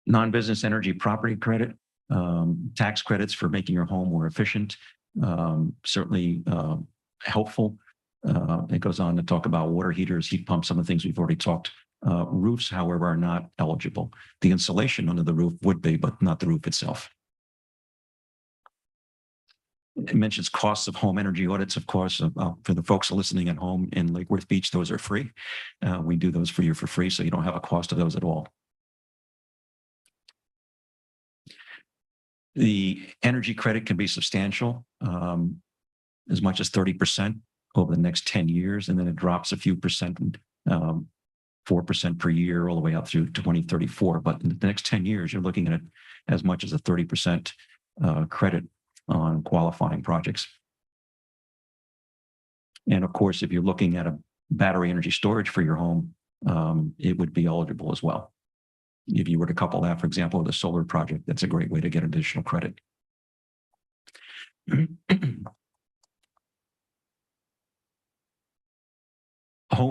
E: Non-business energy property credit. Tax credits for making your home more efficient, certainly helpful. It goes on to talk about water heaters, heat pumps, some of the things we've already talked. Roofs, however, are not eligible. The insulation under the roof would be, but not the roof itself. It mentions costs of home energy audits, of course, for the folks listening at home in Lake Worth Beach, those are free. We do those for you for free, so you don't have a cost of those at all. The energy credit can be substantial, as much as 30% over the next 10 years, and then it drops a few percent, 4% per year all the way up through 2034. But in the next 10 years, you're looking at as much as a 30% credit on qualifying projects. And of course, if you're looking at a battery energy storage for your home, it would be eligible as well. If you were to couple that, for example, with a solar project, that's a great way to get additional credit.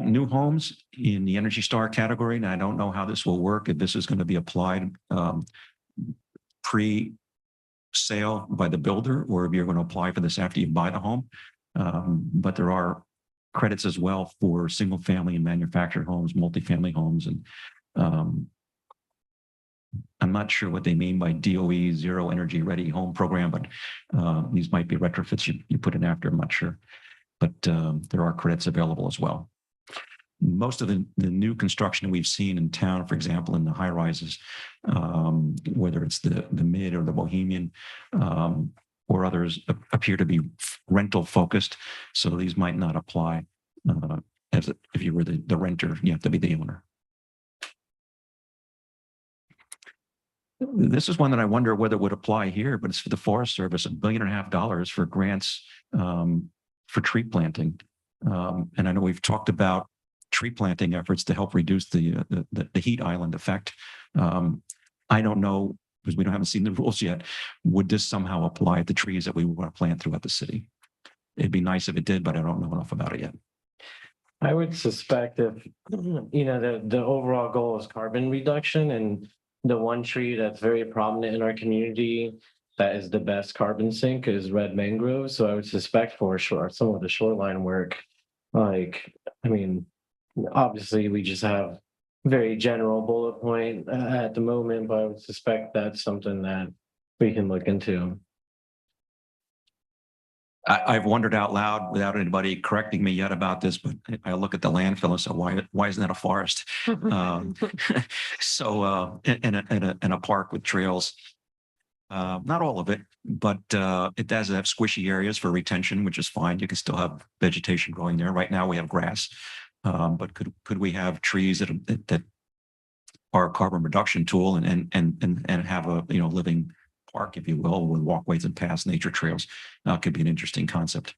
E: New homes in the Energy Star category, and I don't know how this will work, if this is going to be applied pre-sale by the builder, or if you're going to apply for this after you buy the home. But there are credits as well for single family and manufactured homes, multifamily homes, and I'm not sure what they mean by DOE, Zero Energy Ready Home Program, but these might be retrofits you put in after, I'm not sure. But there are credits available as well. Most of the new construction we've seen in town, for example, in the high rises, whether it's the mid or the bohemian, or others, appear to be rental focused. So these might not apply if you were the renter, you have to be the owner. This is one that I wonder whether it would apply here, but it's for the Forest Service, $1.5 billion for grants for tree planting. And I know we've talked about tree planting efforts to help reduce the heat island effect. I don't know, because we haven't seen the rules yet. Would this somehow apply to trees that we want to plant throughout the city? It'd be nice if it did, but I don't know enough about it yet.
G: I would suspect if, the overall goal is carbon reduction, and the one tree that's very prominent in our community that is the best carbon sink is red mangrove. So I would suspect for sure some of the shoreline work, obviously we just have very general bullet point at the moment, but I would suspect that's something that we can look into.
E: I've wondered out loud without anybody correcting me yet about this, but I look at the landfill and say, why isn't that a forest? So in a park with trails, not all of it, but it does have squishy areas for retention, which is fine. You can still have vegetation growing there. Right now we have grass, but could we have trees that are a carbon reduction tool and have a living park, if you will, with walkways and paths, nature trails? Could be an interesting concept.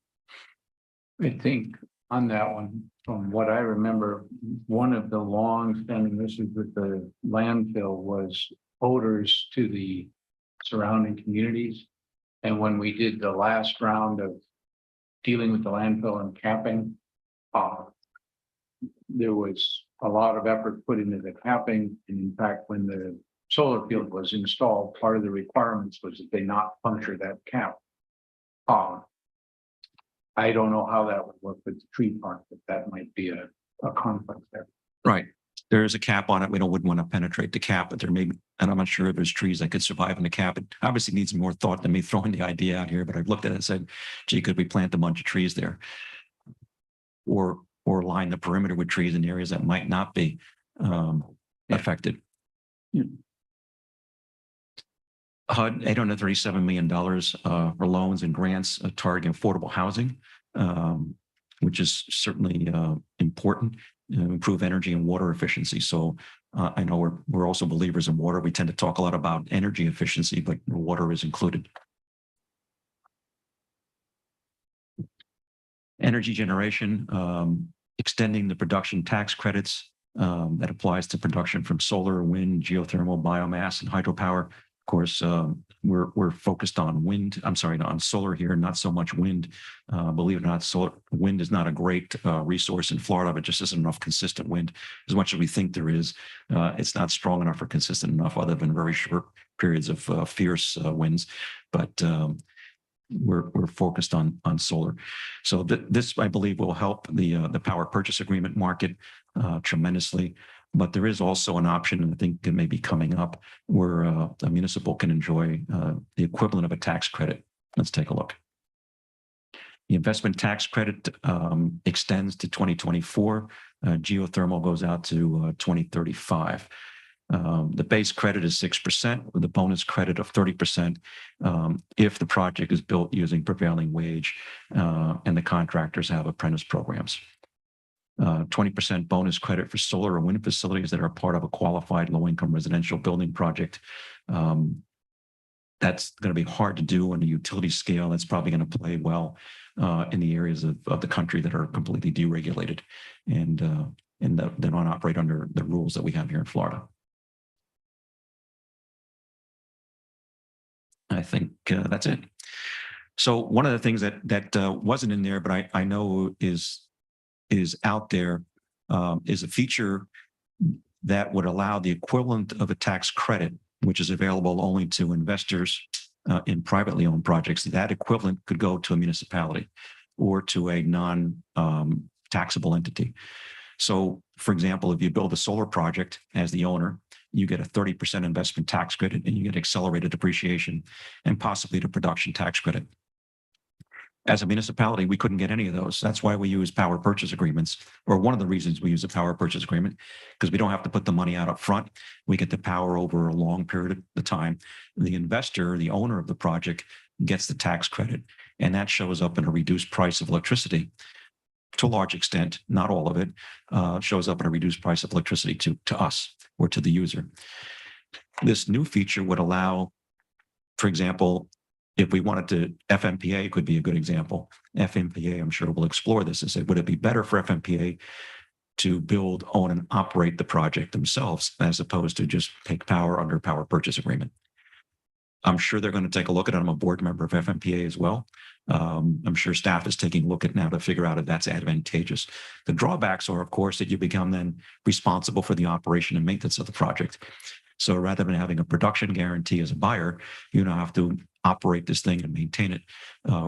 B: I think on that one, from what I remember, one of the long-standing issues with the landfill was odors to the surrounding communities. And when we did the last round of dealing with the landfill and capping, there was a lot of effort put into the capping. And in fact, when the solar field was installed, part of the requirements was that they not puncture that cap. I don't know how that would work with the tree park, but that might be a conflict there.
E: Right. There is a cap on it. We wouldn't want to penetrate the cap, but there may be, and I'm not sure if there's trees that could survive in the cap. It obviously needs more thought than me throwing the idea out here, but I've looked at it and said, gee, could we plant a bunch of trees there? Or line the perimeter with trees in areas that might not be affected. HUD, $837 million for loans and grants targeting affordable housing, which is certainly important. Improve energy and water efficiency. So I know we're also believers in water. We tend to talk a lot about energy efficiency, but water is included. Energy generation, extending the production tax credits that applies to production from solar, wind, geothermal, biomass, and hydropower. Of course, we're focused on on solar here, not so much wind. Believe it or not, wind is not a great resource in Florida, but just isn't enough consistent wind. As much as we think there is, it's not strong enough or consistent enough other than very short periods of fierce winds. But we're focused on solar. So this, I believe, will help the power purchase agreement market tremendously. But there is also an option, and I think it may be coming up, where a municipal can enjoy the equivalent of a tax credit. Let's take a look. The investment tax credit extends to 2024. Geothermal goes out to 2035. The base credit is 6% with a bonus credit of 30% if the project is built using prevailing wage and the contractors have apprentice programs. 20% bonus credit for solar or wind facilities that are part of a qualified low-income residential building project. That's going to be hard to do on a utility scale. That's probably going to play well in the areas of the country that are completely deregulated and they don't operate under the rules that we have here in Florida. I think that's it. So one of the things that wasn't in there, but I know is out there is a feature that would allow the equivalent of a tax credit, which is available only to investors in privately owned projects. That equivalent could go to a municipality or to a non-taxable entity. So, for example, if you build a solar project as the owner, you get a 30% investment tax credit and you get accelerated depreciation and possibly the production tax credit. As a municipality, we couldn't get any of those. That's why we use power purchase agreements, or one of the reasons we use a power purchase agreement, because we don't have to put the money out up front. We get the power over a long period of time. The investor, the owner of the project, gets the tax credit, and that shows up in a reduced price of electricity. To a large extent, not all of it, shows up in a reduced price of electricity to us or to the user. This new feature would allow, for example, if we wanted to, FMPA could be a good example. FMPA, I'm sure, will explore this and say, would it be better for FMPA to build, own, and operate the project themselves as opposed to just take power under a power purchase agreement? I'm sure they're going to take a look at it. I'm a board member of FMPA as well. I'm sure staff is taking a look at now to figure out if that's advantageous. The drawbacks are, of course, that you become then responsible for the operation and maintenance of the project. So rather than having a production guarantee as a buyer, you now have to operate this thing and maintain it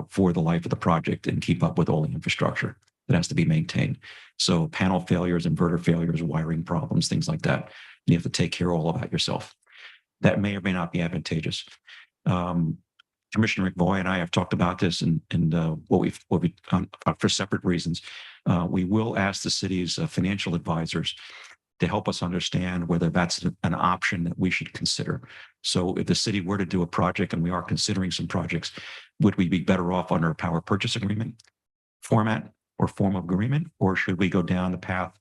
E: for the life of the project and keep up with all the infrastructure that has to be maintained. So panel failures, inverter failures, wiring problems, things like that. You have to take care of all of that yourself. That may or may not be advantageous. Commissioner McVoy and I have talked about this and what we for separate reasons. We will ask the city's financial advisors to help us understand whether that's an option that we should consider. So if the city were to do a project, and we are considering some projects, would we be better off under a power purchase agreement format or form of agreement, or should we go down the path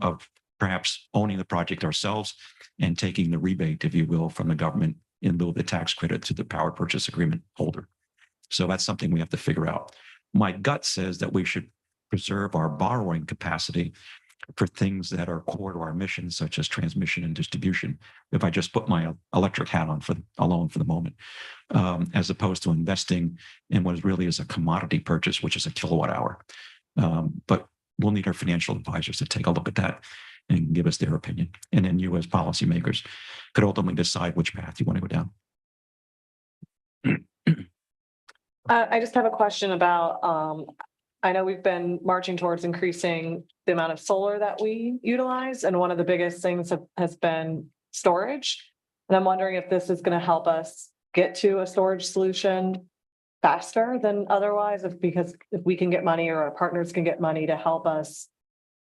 E: of perhaps owning the project ourselves and taking the rebate, if you will, from the government in lieu of the tax credit to the power purchase agreement holder? So that's something we have to figure out. My gut says that we should preserve our borrowing capacity for things that are core to our mission, such as transmission and distribution, if I just put my electric hat on alone for the moment, as opposed to investing in what really is a commodity purchase, which is a kilowatt hour. But we'll need our financial advisors to take a look at that and give us their opinion. And then you as policymakers could ultimately decide which path you want to go down.
D: I just have a question about, I know we've been marching towards increasing the amount of solar that we utilize, and one of the biggest things has been storage. And I'm wondering if this is going to help us get to a storage solution faster than otherwise, because if we can get money or our partners can get money to help us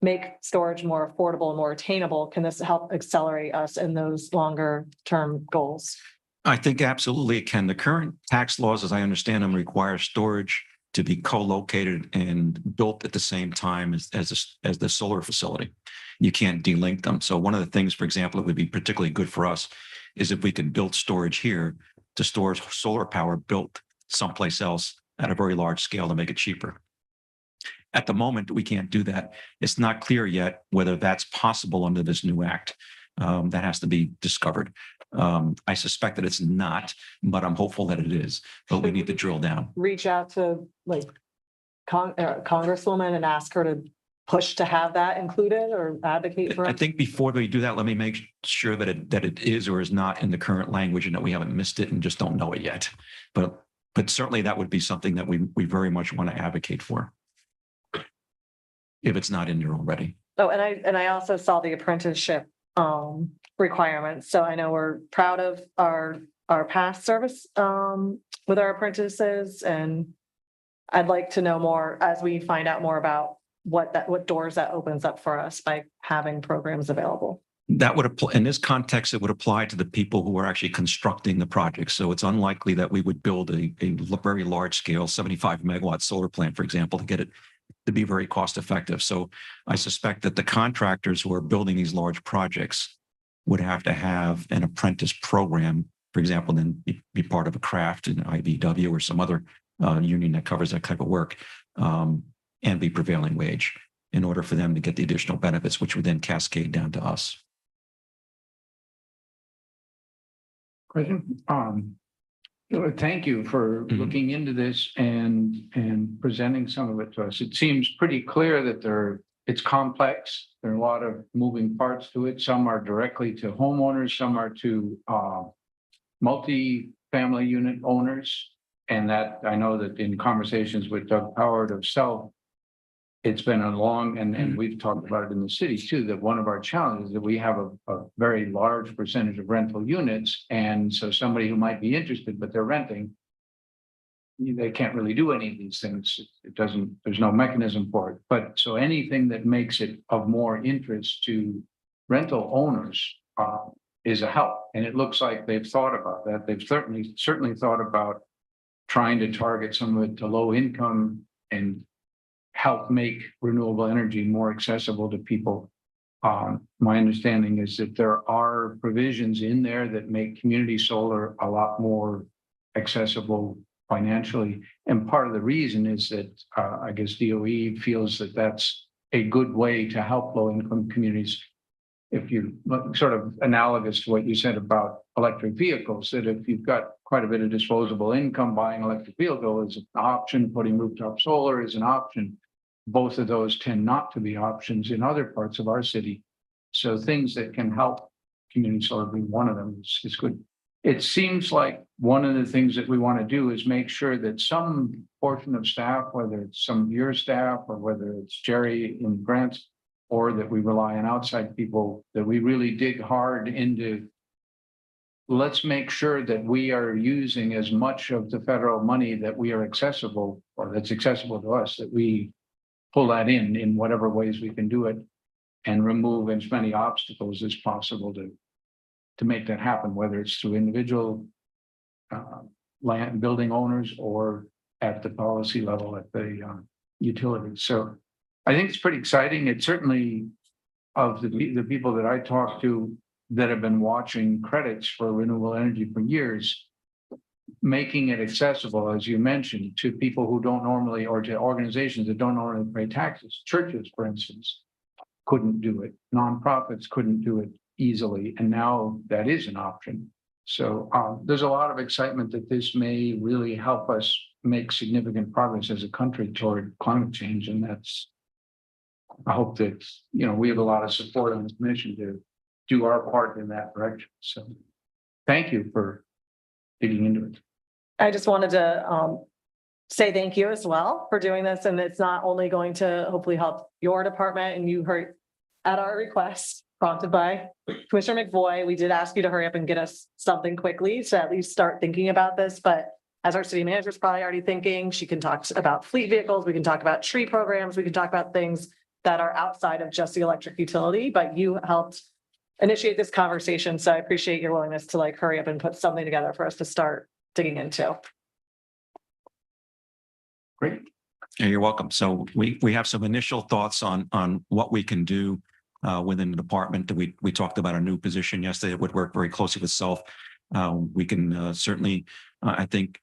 D: make storage more affordable and more attainable, can this help accelerate us in those longer term goals?
E: I think absolutely it can. The current tax laws, as I understand them, require storage to be co-located and built at the same time as the solar facility. You can't delink them. So one of the things, for example, it would be particularly good for us is if we could build storage here to store solar power built someplace else at a very large scale to make it cheaper. At the moment, we can't do that. It's not clear yet whether that's possible under this new act. That has to be discovered. I suspect that it's not, but I'm hopeful that it is. But we need to drill down.
D: Reach out to like Congresswoman and ask her to push to have that included or advocate for it?
E: I think before we do that, let me make sure that it is or is not in the current language and that we haven't missed it and just don't know it yet. But certainly that would be something that we very much want to advocate for, if it's not in there already.
D: Oh, and I also saw the apprenticeship requirements. So I know we're proud of our past service with our apprentices, and I'd like to know more as we find out more about what doors that opens up for us by having programs available.
E: That would apply in this context, it would apply to the people who are actually constructing the project. So it's unlikely that we would build a very large scale 75 megawatt solar plant, for example, to get it to be very cost effective. So I suspect that the contractors who are building these large projects would have to have an apprentice program, for example, then be part of a craft in IBW or some other union that covers that type of work, and be prevailing wage in order for them to get the additional benefits, which would then cascade down to us.
B: Question? Thank you for
E: Mhm.
B: looking into this and presenting some of it to us. It seems pretty clear that it's complex. There are a lot of moving parts to it. Some are directly to homeowners, some are to multi-family unit owners. And that I know that in conversations with Doug Howard of South, it's been a long, and we've talked about it in the city too, that one of our challenges is that we have a very large percentage of rental units. And so somebody who might be interested, but they're renting, they can't really do any of these things. It doesn't, there's no mechanism for it. But so anything that makes it of more interest to rental owners is a help. And it looks like they've thought about that. They've certainly thought about trying to target some of it to low income and help make renewable energy more accessible to people. My understanding is that there are provisions in there that make community solar a lot more accessible financially. And part of the reason is that I guess DOE feels that that's a good way to help low income communities. If you look sort of analogous to what you said about electric vehicles, that if you've got quite a bit of disposable income, buying electric vehicle is an option, putting rooftop solar is an option. Both of those tend not to be options in other parts of our city. So things that can help community solar being one of them is good. It seems like one of the things that we want to do is make sure that some portion of staff, whether it's some of your staff or whether it's Jerry in grants, or that we rely on outside people, that we really dig hard into. Let's make sure that we are using as much of the federal money that we are accessible, or that's accessible to us, that we pull that in whatever ways we can do it, and remove as many obstacles as possible to make that happen, whether it's through individual land building owners or at the policy level at the utilities. So I think it's pretty exciting. It's certainly of the people that I talk to that have been watching credits for renewable energy for years, making it accessible, as you mentioned, to people who don't normally, or to organizations that don't normally pay taxes. Churches, for instance, couldn't do it. Nonprofits couldn't do it easily. And now that is an option. So there's a lot of excitement that this may really help us make significant progress as a country toward climate change. And that's, I hope that, we have a lot of support on this mission to do our part in that direction. So thank you for digging into it.
D: I just wanted to say thank you as well for doing this. And it's not only going to hopefully help your department, and you heard at our request prompted by Commissioner McVoy, we did ask you to hurry up and get us something quickly to at least start thinking about this. But as our city manager is probably already thinking, she can talk about fleet vehicles, we can talk about tree programs, we can talk about things that are outside of just the electric utility, but you helped initiate this conversation. So I appreciate your willingness to hurry up and put something together for us to start digging into.
B: Great.
E: Yeah, you're welcome. So we have some initial thoughts on what we can do within the department. We talked about a new position yesterday that would work very closely with Self. We can certainly, I think,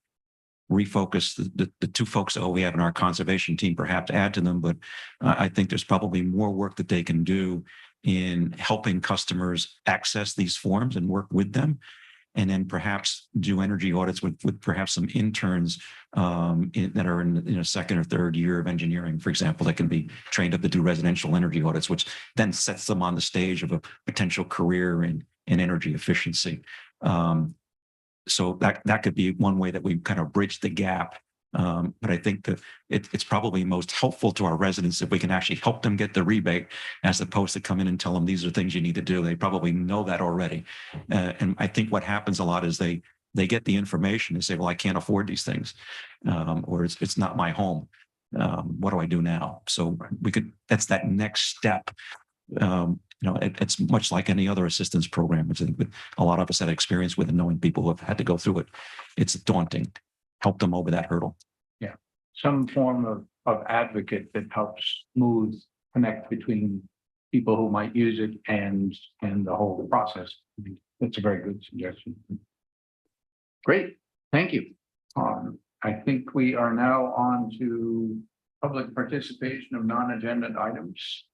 E: refocus the two folks that we have in our conservation team, perhaps add to them. But I think there's probably more work that they can do in helping customers access these forms and work with them. And then perhaps do energy audits with perhaps some interns that are in a second or third year of engineering, for example, that can be trained up to do residential energy audits, which then sets them on the stage of a potential career in energy efficiency. So that could be one way that we kind of bridge the gap. But I think that it's probably most helpful to our residents if we can actually help them get the rebate, as opposed to come in and tell them these are things you need to do. They probably know that already. And I think what happens a lot is they get the information and say, well, I can't afford these things, or it's not my home. What do I do now? So that's that next step. it's much like any other assistance program, which I think a lot of us had experience with and knowing people who have had to go through it. It's daunting. Help them over that hurdle.
B: Some form of advocate that helps smooth connect between people who might use it and the whole process. That's a very good suggestion. Great, thank you. I think we are now on to public participation of non-agenda items.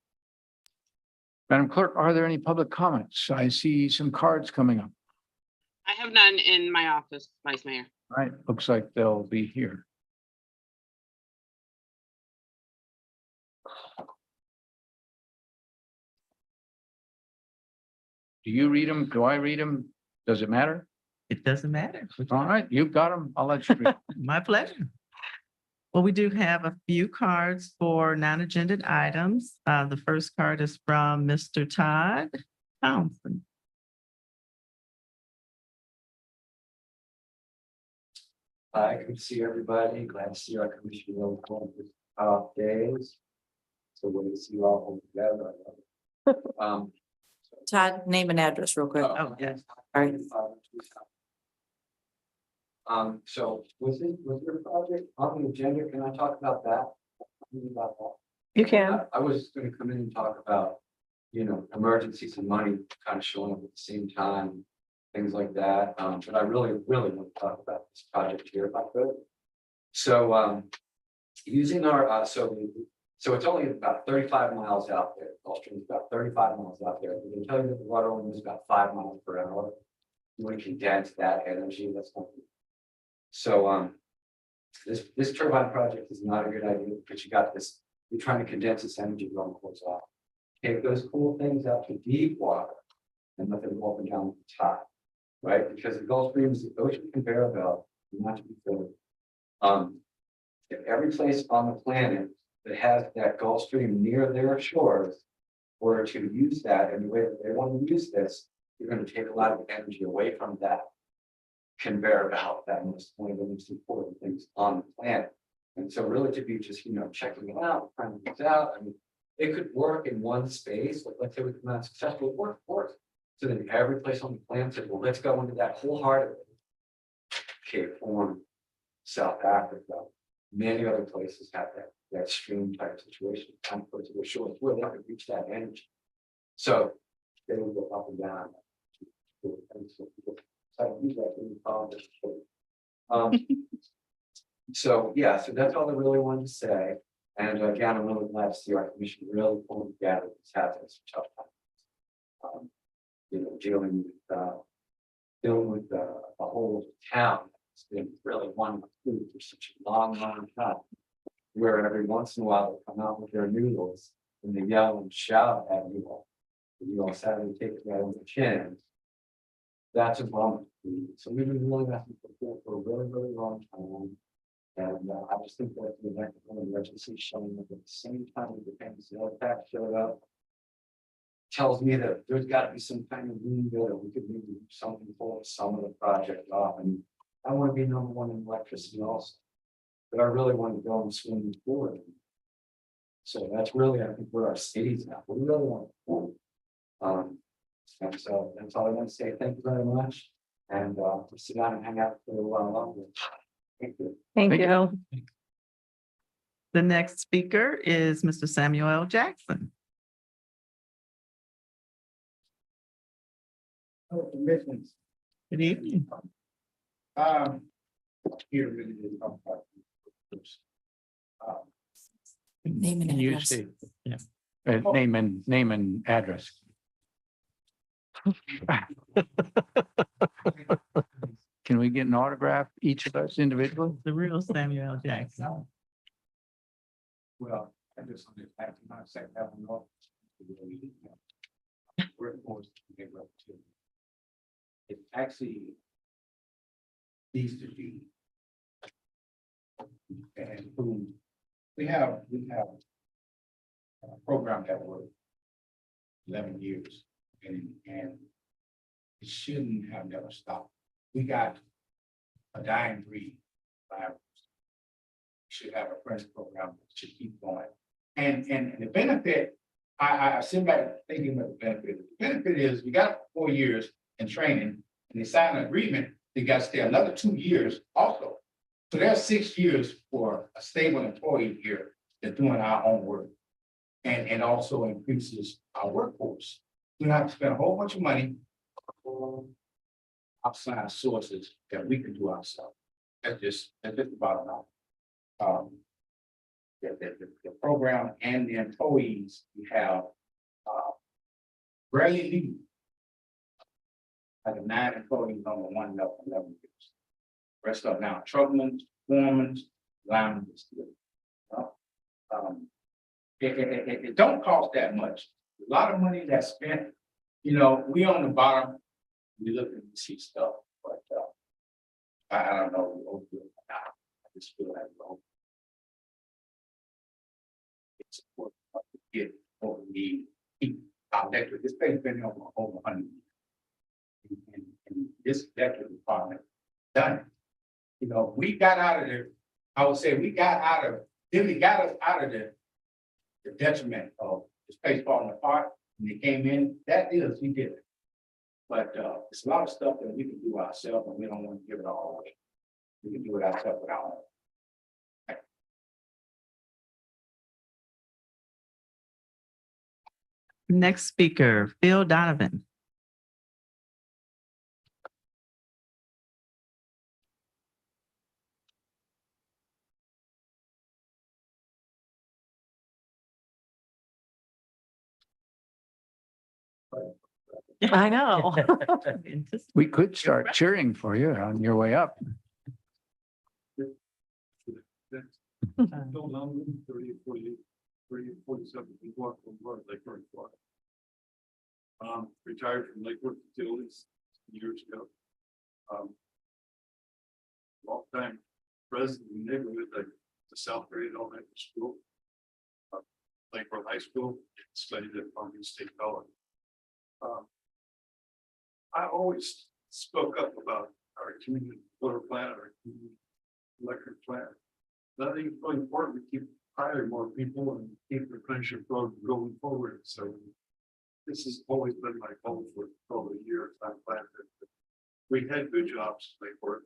B: Madam Clerk, are there any public comments? I see some cards coming up.
A: I have none in my office, Vice Mayor.
B: All right, looks like they'll be here. Do you read them? Do I read them? Does it matter?
H: It doesn't matter.
B: All right, you've got them. I'll let you read.
H: My pleasure. Well, we do have a few cards for non-agenda items. The first card is from Mr. Todd Townsend.
I: Hi, good to see everybody. Glad to see our commission on this days. So we'll see you all together.
C: Todd, name and address real quick.
H: Oh, yes.
C: All right.
I: So was your project on the agenda? Can I talk about that?
D: You can.
I: I was gonna come in and talk about, emergencies and money kind of showing up at the same time, things like that. But I really want to talk about this project here if I could. So, using our, so it's only about 35 miles out there. Gulfstream is about 35 miles out there. We can tell you that the water only is about 5 miles per hour. You want to condense that energy, that's not. So, this turbine project is not a good idea because you're trying to condense this energy going towards off. Take those cool things out to deep water and let them go up and down the top, right? Because the Gulf Stream is the ocean conveyor belt, not to be filled. If every place on the planet that has that Gulf Stream near their shores were to use that in the way that they want to use this, you're going to take a lot of energy away from that conveyor belt, that was one of the most important things on the planet. And so really to be just, checking it out, trying things out, I mean, it could work in one space, like let's say we come out successful, it works. So then every place on the planet said, well, let's go into that whole heart of it. Cape Horn, South Africa, many other places have that stream type situation, kind of close to the shore where they could reach that energy. So they would go up and down. So yeah, so that's all I really wanted to say. And again, I'm really glad to see our commission really pulling together this hazardous tough times. Dealing with the whole town. It's been really one food for such a long time. Where every once in a while they come out with their noodles and they yell and shout at you all. You all sadly take it right on the chin. That's a bummer. So we've been really asking for a really, really long time. And I just think that the emergency showing up at the same time as the sales tax showed up tells me that there's got to be some kind of window that we could maybe do something for some of the project off. And I want to be number one in electricity also, but I really want to go and swing forward. So that's really, I think, where our city's at. We really want to. And so that's all I want to say. Thank you very much. And we'll sit down and hang out for a while longer. Thank you.
D: Thank you.
H: The next speaker is Mr. Samuel Jackson. Good evening.
B: Here really didn't talk about.
C: Name and
B: Can you
C: address.
B: state?
H: Yeah.
B: Name and address. Can we get an autograph, each of us individually?
H: The real Samuel Jackson.
I: Well, I just wanted to add to my second level. We're forced to give up to. It actually needs to be. And boom, we have a program that worked 11 years and it shouldn't have never stopped. We got a dying breed. Should have a friends program that should keep going. And the benefit
J: I sit back thinking about the benefit. The benefit is we got 4 years in training and they sign an agreement, they got to stay another 2 years also. So there's 6 years for a stable employee here that's doing our own work. And also increases our workforce. We don't have to spend a whole bunch of money on outside sources that we can do ourselves. That's just the bottom line. The program and the employees we have rarely leave. Like 9 employees on the 1 level, 11 years. Rest of now, truckmen, foremen, linemen. It don't cost that much. A lot of money that's spent, you know, we on the bottom, we look and see stuff, but I don't know. I just feel like it's important to get what we need. Keep our electric. This place been here over 100 years. And this electric department done it. You know, we got out of there. I would say we got out of, then we got us out of the detriment of this place falling apart. When they came in, that is, we did it. But it's a lot of stuff that we can do ourselves and we don't want to give it all away. We can do it ourselves without it.
H: Next speaker, Phil Donovan.
D: I know.
B: We could start cheering for you on your way up.
J: Bill Donovan, 47, we walked from work, Lakewood, Florida. Retired from Lakewood Utilities years ago. Long time president of the neighborhood, like the South Grade Elementary School. Lakewood High School, studied at Palm Beach State College. I always spoke up about our community water plant, our community electric plant. I think it's really important to keep hiring more people and keep the apprenticeship program going forward. So this has always been my goal for over the years. I'm glad that we had good jobs to make work.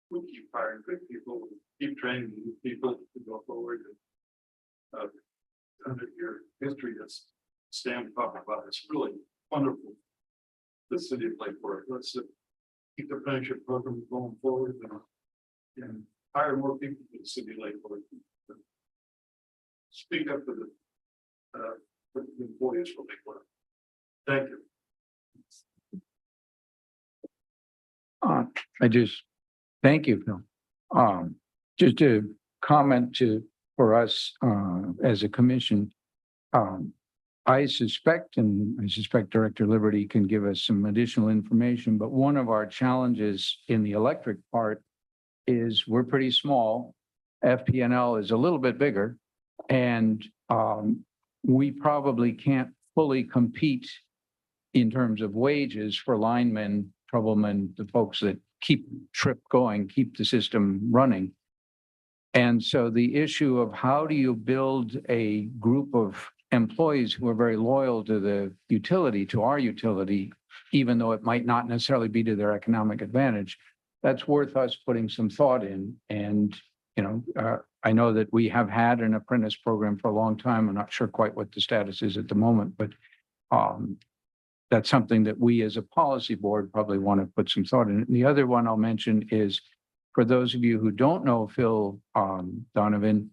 J: We keep hiring good people, keep training new people to go forward. And 100-year history that's Stan talked about. It's really wonderful. The city of Lakewood. Let's keep the apprenticeship program going forward and hire more people for the city of Lakewood. Speak up for the employees for Lakewood. Thank you.
B: I just, thank you, Phil. Just a comment for us as a commission. I suspect Director Liberty can give us some additional information, but one of our challenges in the electric part is we're pretty small. FPNL is a little bit bigger, and we probably can't fully compete in terms of wages for linemen, troublemen, the folks that keep trip going, keep the system running. And so the issue of how do you build a group of employees who are very loyal to the utility, to our utility, even though it might not necessarily be to their economic advantage, that's worth us putting some thought in. And, you know, I know that we have had an apprentice program for a long time. I'm not sure quite what the status is at the moment, but that's something that we as a policy board probably want to put some thought in. And the other one I'll mention is, for those of you who don't know Phil Donovan,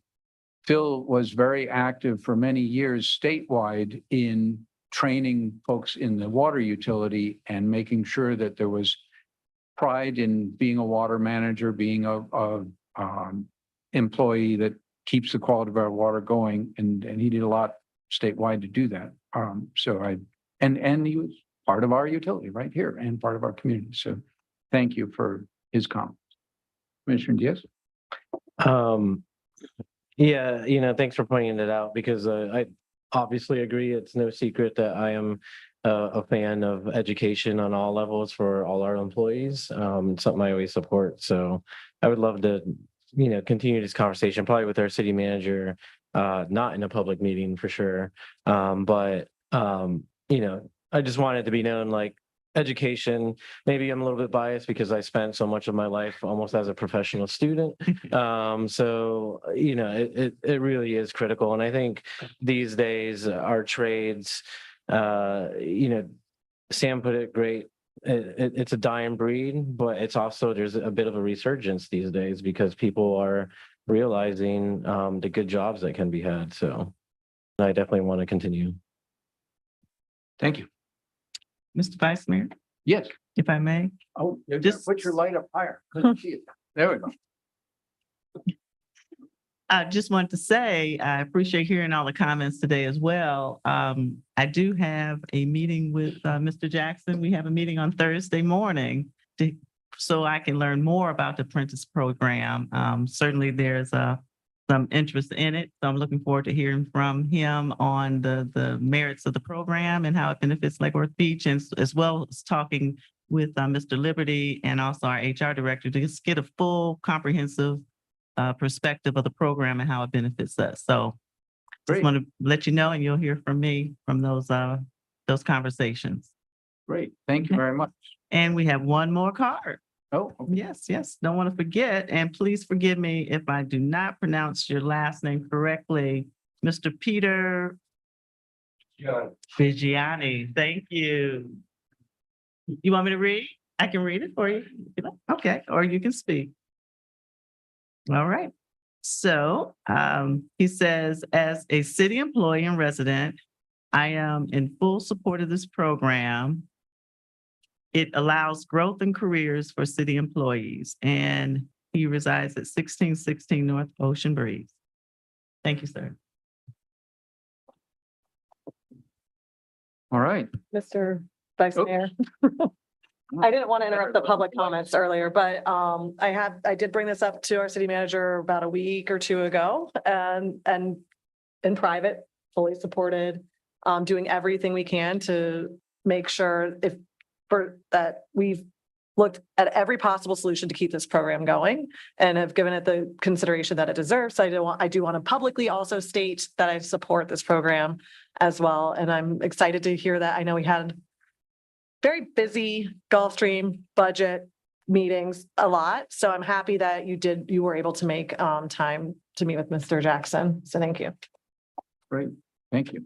B: Phil was very active for many years statewide in training folks in the water utility and making sure that there was pride in being a water manager, being a employee that keeps the quality of our water going. And he did a lot statewide to do that. And he was part of our utility right here and part of our community. So thank you for his comments. Commissioner Diaz?
G: Yeah, you know, thanks for pointing it out, because I obviously agree. It's no secret that I am a fan of education on all levels for all our employees. Something I always support. So I would love to, you know, continue this conversation, probably with our city manager, not in a public meeting for sure. I just wanted to be known, like, education, maybe I'm a little bit biased because I spent so much of my life almost as a professional student. It really is critical. And I think these days our trades, Sam put it great. It's a dying breed, but it's also, there's a bit of a resurgence these days because people are realizing the good jobs that can be had. So I definitely want to continue.
B: Thank you.
H: Mr. Vice Mayor,
B: Yes.
H: if I may.
B: Oh, you
H: Just-
B: just put your light up higher. Couldn't see it. There we go.
H: I just want to say, I appreciate hearing all the comments today as well. I do have a meeting with Mr. Jackson. We have a meeting on Thursday morning so I can learn more about the apprentice program. Certainly there's some interest in it. So I'm looking forward to hearing from him on the merits of the program and how it benefits Lake Worth Beach, and as well as talking with Mr. Liberty and also our HR director to just get a full comprehensive perspective of the program and how it benefits us. So just
B: Great.
H: want to let you know, and you'll hear from me from those conversations.
B: Great. Thank you very much.
H: And we have one more card.
B: Oh, okay.
H: Yes. Don't want to forget. And please forgive me if I do not pronounce your last name correctly. Mr. Peter Figiani. Thank you. You want me to read? I can read it for you. Okay, or you can speak. All right. So he says, as a city employee and resident, I am in full support of this program. It allows growth and careers for city employees, and he resides at 1616 North Ocean Breeze. Thank you, sir.
B: All right.
D: Mr. Vice
B: Oh.
D: Mayor. I didn't want to interrupt the public comments earlier, but I did bring this up to our city manager about a week or two ago, and in private, fully supported, doing everything we can to make sure that we've looked at every possible solution to keep this program going and have given it the consideration that it deserves. So I do want to publicly also state that I support this program as well. And I'm excited to hear that. I know we had very busy Gulfstream budget meetings a lot. So I'm happy that you were able to make time to meet with Mr. Jackson. So thank you.
B: Great. Thank you.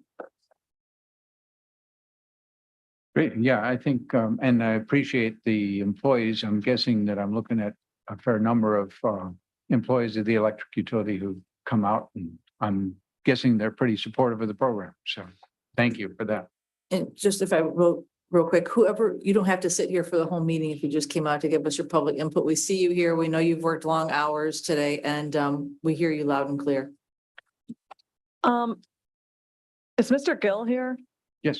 B: Great. Yeah, I think, and I appreciate the employees. I'm guessing that I'm looking at a fair number of employees of the electric utility who come out, and I'm guessing they're pretty supportive of the program. So thank you for that.
C: And just if I will, real quick, whoever, you don't have to sit here for the whole meeting if you just came out to give us your public input. We see you here. We know you've worked long hours today, and we hear you loud and clear.
D: Is Mr. Gill here?
B: Yes.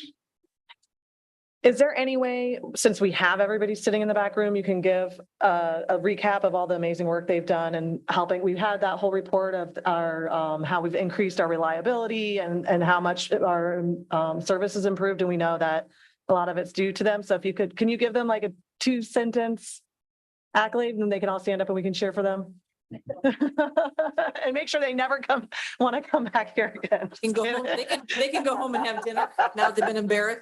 D: Is there any way, since we have everybody sitting in the back room, you can give a recap of all the amazing work they've done and helping? We've had that whole report of our how we've increased our reliability and how much our service has improved, and we know that a lot of it's due to them. So if you could, can you give them like a 2-sentence accolade, and then they can all stand up and we can cheer for them? And make sure they never want to come back here again.
C: They can go home, they can go home and have dinner now that they've been embarrassed.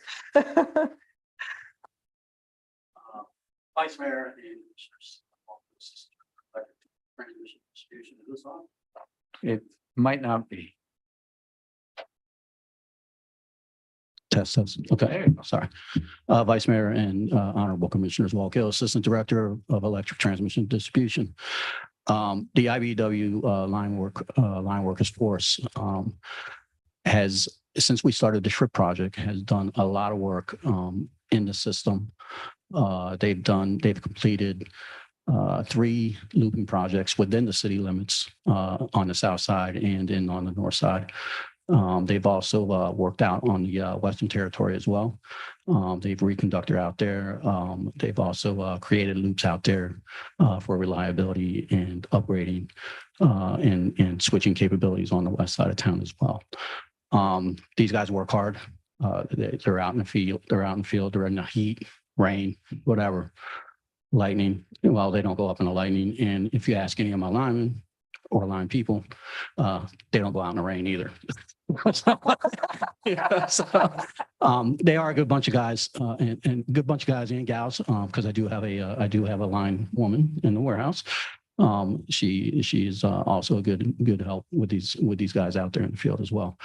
I: Vice Mayor and transmission distribution, is this on?
B: It might not be.
K: Test. Okay, sorry. Vice Mayor and Honorable Commissioners Walkill, Assistant Director of Electric Transmission Distribution. The IBEW line workers force has, since we started the SHRIP project, has done a lot of work in the system. They've completed 3 looping projects within the city limits on the south side and on the north side. They've also worked out on the Western Territory as well. They've reconducted out there. They've also created loops out there for reliability and upgrading and switching capabilities on the west side of town as well. These guys work hard. They're out in the field. They're in the heat, rain, whatever, lightning. Well, they don't go up in the lightning. And if you ask any of my linemen, or line people, they don't go out in the rain either. Yeah, so, they are a good bunch of guys, and good bunch of guys and gals, because I do have a line woman in the warehouse. She is also a good help with these guys out there in the field as well.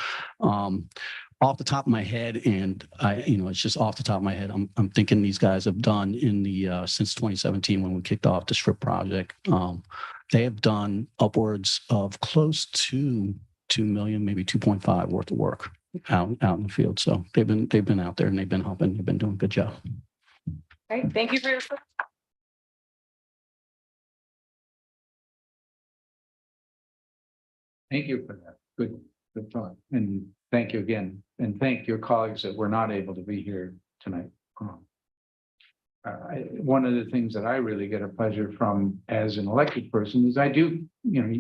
K: Off the top of my head, and it's just off the top of my head, I'm thinking these guys have done since 2017 when we kicked off the strip project. They have done upwards of close to 2 million, maybe 2.5 worth of work out in the field. So they've been out there and they've been helping. They've been doing a good job.
D: Great, thank you for your.
B: Thank you for that. Good thought. And thank you again. And thank your colleagues that were not able to be here tonight. One of the things that I really get a pleasure from as an elected person is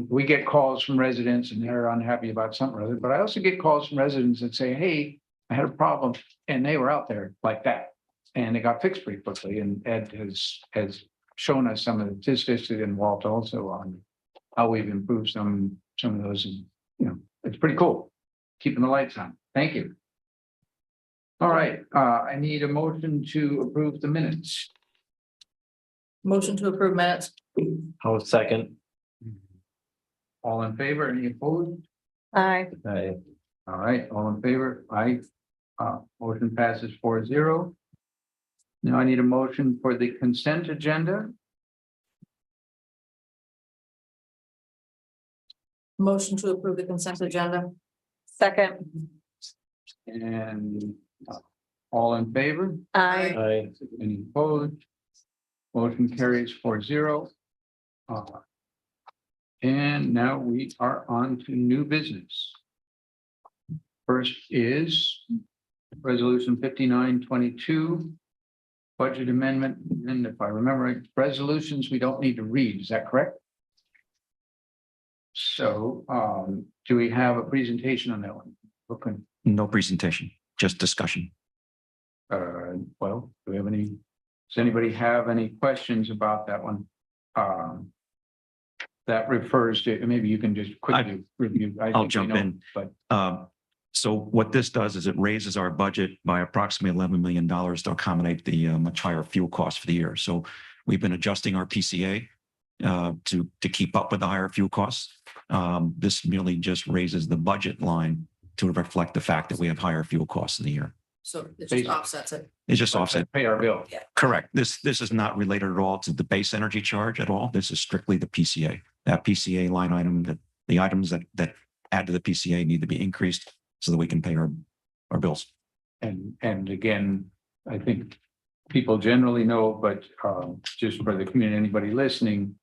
B: we get calls from residents and they're unhappy about something or other, but I also get calls from residents that say, hey, I had a problem, and they were out there like that. And it got fixed pretty quickly. And Ed has shown us some of the statistics, and Walt also, on how we've improved some of those. And, it's pretty cool. Keeping the lights on. Thank you. All right, I need a motion to approve the minutes.
C: Motion to approve minutes.
G: I'll second.
B: All in favor? Any opposed?
D: Aye.
G: Aye.
B: All right, all in favor? Aye. Motion passes 4-0. Now I need a motion for the consent agenda.
C: Motion to approve the consent agenda.
D: Second.
B: And all in favor?
D: Aye.
G: Aye.
B: Any opposed? Motion carries 4-0. And now we are on to new business. First is Resolution 5922, budget amendment. And if I remember right, resolutions we don't need to read. Is that correct? So do we have a presentation on that one? Okay.
E: No presentation, just discussion.
B: Well, does anybody have any questions about that one? That refers to, maybe you can just quickly review.
E: I'll jump in.
B: But
E: So what this does is it raises our budget by approximately $11 million to accommodate the much higher fuel costs for the year. So we've been adjusting our PCA to keep up with the higher fuel costs. This merely just raises the budget line to reflect the fact that we have higher fuel costs in the year.
C: So it just offsets it.
E: It's just offset.
B: pay our bill.
E: Correct. This is not related at all to the base energy charge at all. This is strictly the PCA. That PCA line item, that the items that add to the PCA need to be increased so that we can pay our bills.
B: And again, I think people generally know, but just for the community, anybody listening,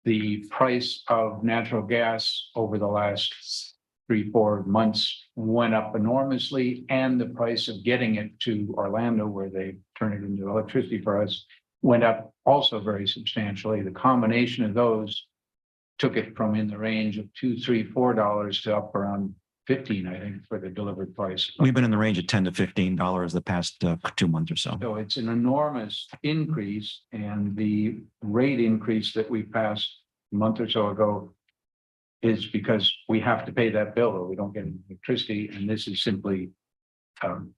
B: the price of natural gas over the last 3-4 months went up enormously, and the price of getting it to Orlando, where they turn it into electricity for us, went up also very substantially. The combination of those took it from in the range of $2, $3, $4 to up around 15, I think, for the delivered price.
E: We've been in the range of $10 to $15 the past 2 months or so.
B: So it's an enormous increase, and the rate increase that we passed a month or so ago is because we have to pay that bill or we don't get any electricity. And this is simply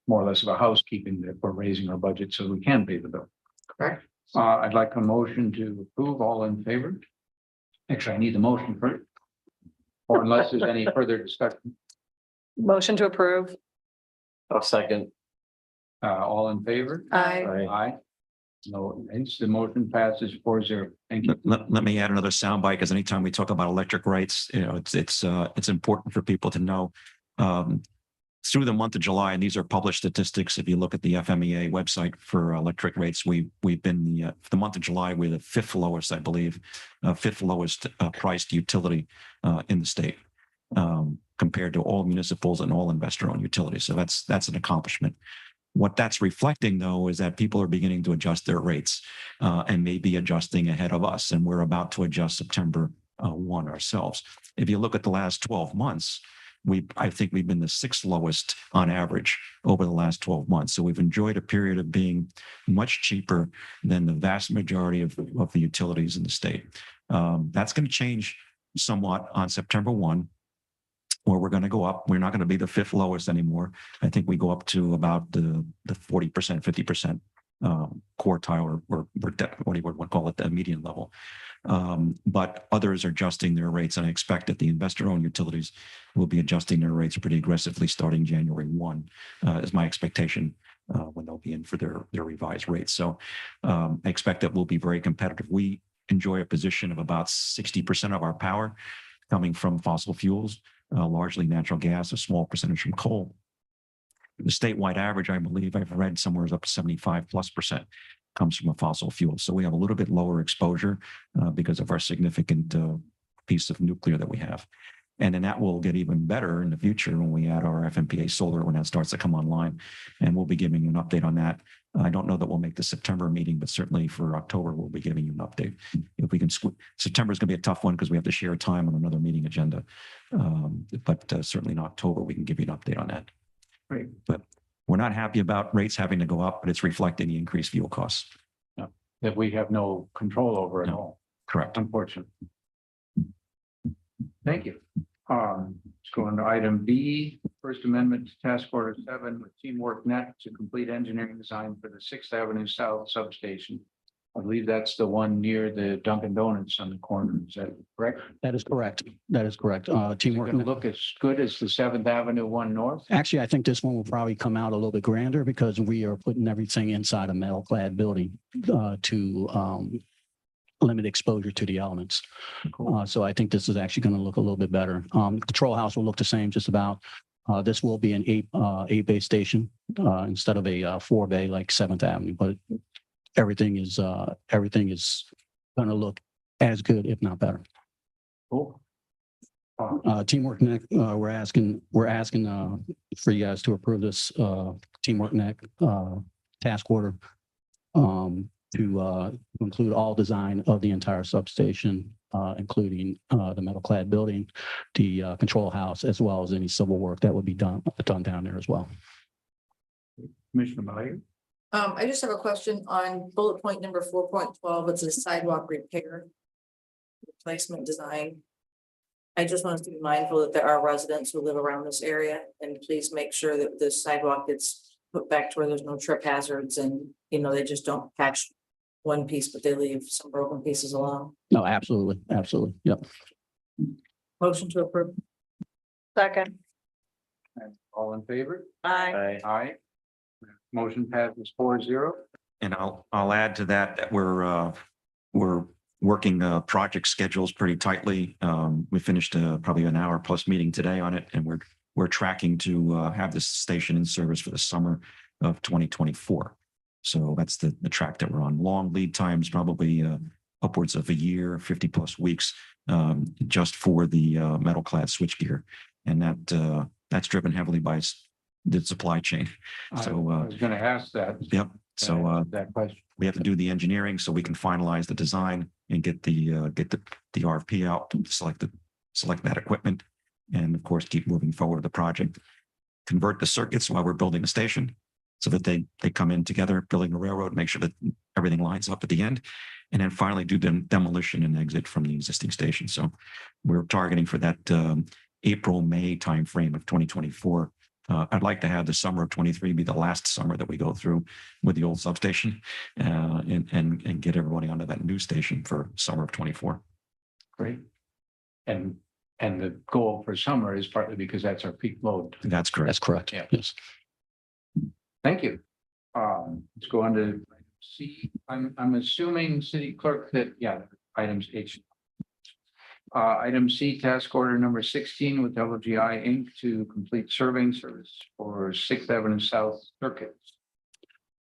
B: more or less of a housekeeping that we're raising our budget so we can pay the bill.
C: Correct.
B: I'd like a motion to approve. All in favor? Actually, I need the motion first. Or unless there's any further discussion.
D: Motion to approve.
G: I'll second.
B: All in favor?
D: Aye.
B: Aye. No, hence the motion passes 4-0. Thank you.
E: Let me add another soundbite, because anytime we talk about electric rates, it's important for people to know. Through the month of July, and these are published statistics. If you look at the FMEA website for electric rates, we've been for the month of July, we're the 5th lowest, I believe, 5th lowest priced utility in the state, compared to all municipals and all investor-owned utilities. So that's an accomplishment. What that's reflecting, though, is that people are beginning to adjust their rates and may be adjusting ahead of us. And we're about to adjust September 1 ourselves. If you look at the last 12 months, I think we've been the 6th lowest on average over the last 12 months. So we've enjoyed a period of being much cheaper than the vast majority of the utilities in the state. That's going to change somewhat on September 1, where we're going to go up. We're not going to be the fifth lowest anymore. I think we go up to about the 40%, 50% quartile, or what do you want to call it, the median level. But others are adjusting their rates, and I expect that the investor-owned utilities will be adjusting their rates pretty aggressively starting January 1, is my expectation, when they'll be in for their revised rates. So I expect that we'll be very competitive. We enjoy a position of about 60% of our power coming from fossil fuels, largely natural gas, a small percentage from coal. The statewide average, I believe I've read somewhere is up to 75+% comes from a fossil fuel. So we have a little bit lower exposure because of our significant piece of nuclear that we have. And then that will get even better in the future when we add our FMPA solar, when that starts to come online. And we'll be giving you an update on that. I don't know that we'll make the September meeting, but certainly for October, we'll be giving you an update. If we can, September is going to be a tough one because we have to share time on another meeting agenda. But certainly in October, we can give you an update on that.
B: Great.
E: But we're not happy about rates having to go up, but it's reflecting the increased fuel costs.
B: That we have no control over at
E: No.
B: all,
E: Correct.
B: unfortunately. Thank you. Let's go into item B, First Amendment to Task Order 7 with Teamwork Net to complete engineering design for the 6th Avenue South Substation. I believe that's the one near the Dunkin' Donuts on the corner. Is that correct?
K: That is correct. That is correct.
B: Is it
K: Teamwork.
B: going to look as good as the 7th Avenue one north?
K: Actually, I think this one will probably come out a little bit grander because we are putting everything inside a metal clad building to limit exposure to the elements. So I think this is actually going to look a little bit better. Control house will look the same, just about. This will be an eight bay station instead of a 4-bay like 7th Avenue, but everything is going to look as good, if not better.
B: Cool.
K: Teamwork Neck, we're asking for you guys to approve this Teamwork Neck task order to include all design of the entire substation, including the metal clad building, the control house, as well as any civil work that would be done down there as well.
B: Commissioner Meyer?
C: I just have a question on bullet point number 4.12. It's a sidewalk repair. Replacement design. I just want us to be mindful that there are residents who live around this area, and please make sure that the sidewalk gets put back to where there's no trip hazards, and they just don't patch one piece, but they leave some broken pieces along.
K: No, absolutely, absolutely. Yep.
C: Motion to approve.
D: Second.
B: All in favor?
D: Aye.
B: Aye. Motion passes 4-0.
E: And I'll add to that we're working project schedules pretty tightly. We finished probably an hour plus meeting today on it, and we're tracking to have this station in service for the summer of 2024. So that's the track that we're on. Long lead times, probably upwards of a year, 50+ weeks, just for the metal clad switchgear, and that's driven heavily by the supply chain. So
B: I was going to ask that.
E: Yep. So
B: that question.
E: we have to do the engineering so we can finalize the design and get the RFP out to select that equipment, and of course keep moving forward with the project. Convert the circuits while we're building the station, so that they come in together, building a railroad, make sure that everything lines up at the end, and then finally do the demolition and exit from the existing station. So we're targeting for that April-May timeframe of 2024. I'd like to have the summer of 23 be the last summer that we go through with the old substation, and get everybody onto that new station for summer of 24.
B: Great. And the goal for summer is partly because that's our peak load.
E: That's correct.
K: That's correct.
B: Yeah.
K: Yes.
B: Thank you. Let's go on to C. I'm assuming city clerk that, items H. Item C, task order number 16 with LGI Inc. to complete surveying service for 6th Avenue South Circuit.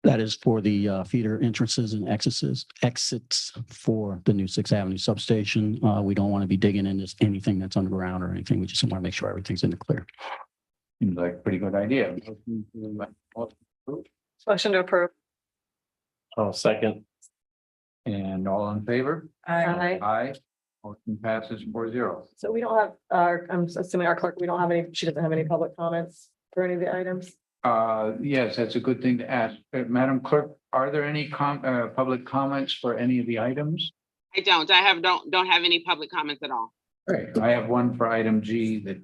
K: That is for the feeder entrances and exits for the new 6th Avenue substation. We don't want to be digging into anything that's underground or anything. We just want to make sure everything's in the clear.
B: Seems like a pretty good idea.
D: Motion to approve.
G: Oh, second.
B: And all in favor?
D: Aye.
B: Aye. Motion passes 4-0.
D: So we don't have I'm assuming our clerk, she doesn't have any public comments for any of the items.
B: Yes, that's a good thing to ask. Madam Clerk, are there any public comments for any of the items?
A: I don't have any public comments at all.
B: Great. I have one for item G that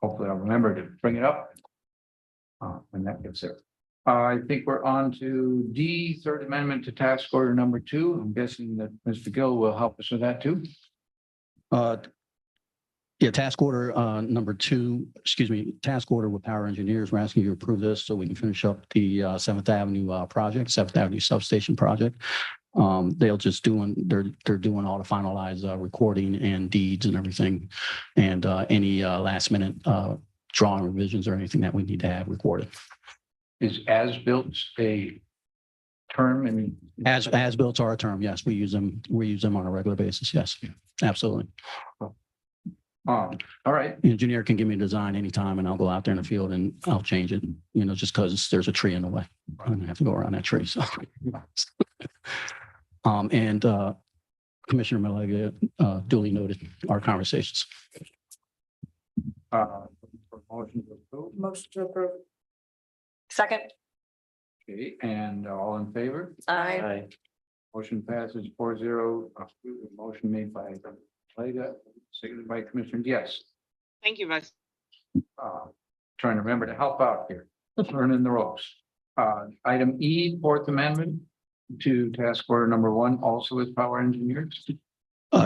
B: hopefully I'll remember to bring it up. When that gets there. I think we're on to D, third amendment to task order number 2. I'm guessing that Mr. Gill will help us with that too.
K: Yeah, task order number 2, task order with Power Engineers. We're asking you to approve this so we can finish up the 7th Avenue project, 7th Avenue Substation project. They're doing all the finalized recording and deeds and everything. And any last minute drawing revisions or anything that we need to have recorded.
B: Is as-built a term and
K: As built are a term, yes, we use them on a regular basis, yes, absolutely.
B: all right.
K: The engineer can give me a design anytime and I'll go out there in the field and I'll change it, just because there's a tree in the way. I'm gonna have to go around that tree, so. And Commissioner Malega duly noted our conversations.
B: Motion to approve.
C: Motion to approve.
D: Second.
B: Okay, and all in favor?
D: Aye.
B: Motion passes 4-0. Motion made by Malega, seconded by Commissioner Yes.
A: Thank you, Vice.
B: Trying to remember to help out here, learning the ropes. Item E, fourth amendment to task order number 1, also with Power Engineers.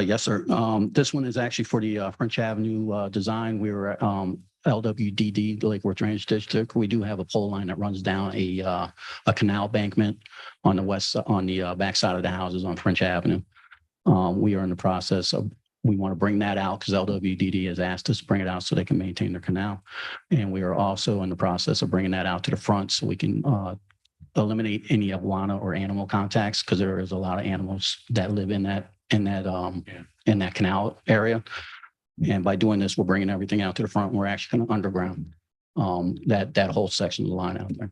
K: Yes, sir. This one is actually for the French Avenue design. We were at LWDD, the Lake Worth Drainage District. We do have a pole line that runs down a canal bankment on the backside of the houses on French Avenue. We are in the process of, we want to bring that out because LWDD has asked us to bring it out so they can maintain their canal. And we are also in the process of bringing that out to the front so we can eliminate any iguana or animal contacts, because there is a lot of animals that live in that canal area. And by doing this, we're bringing everything out to the front. We're actually going to underground that whole section of the line out there.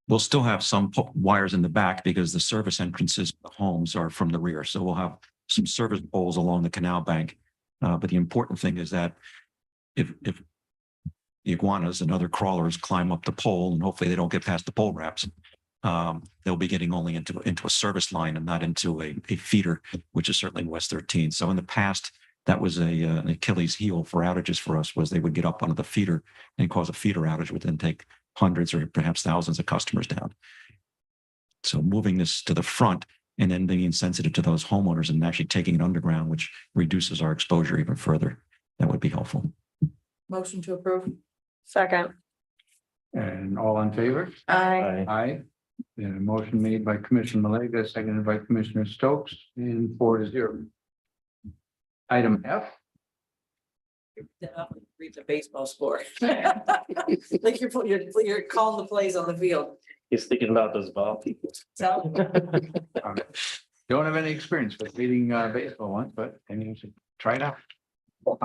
E: We'll still have some wires in the back because the service entrances, the homes are from the rear. So we'll have some service poles along the canal bank. But the important thing is that if the iguanas and other crawlers climb up the pole, and hopefully they don't get past the pole wraps, they'll be getting only into a service line and not into a feeder, which is certainly West 13. So in the past, that was an Achilles heel for outages for us, was they would get up onto the feeder and cause a feeder outage, would then take hundreds or perhaps thousands of customers down. So moving this to the front and then being sensitive to those homeowners and actually taking it underground, which reduces our exposure even further, that would be helpful.
C: Motion to approve.
D: Second.
B: And all in favor?
D: Aye.
B: Aye. And a motion made by Commissioner Malega, seconded by Commissioner Stokes, and 4-0. Item F.
C: Read the baseball score. Like you're calling the plays on the field.
G: He's thinking about those ball people.
C: So,
B: Don't have any experience with reading baseball once, but anyway, try it out.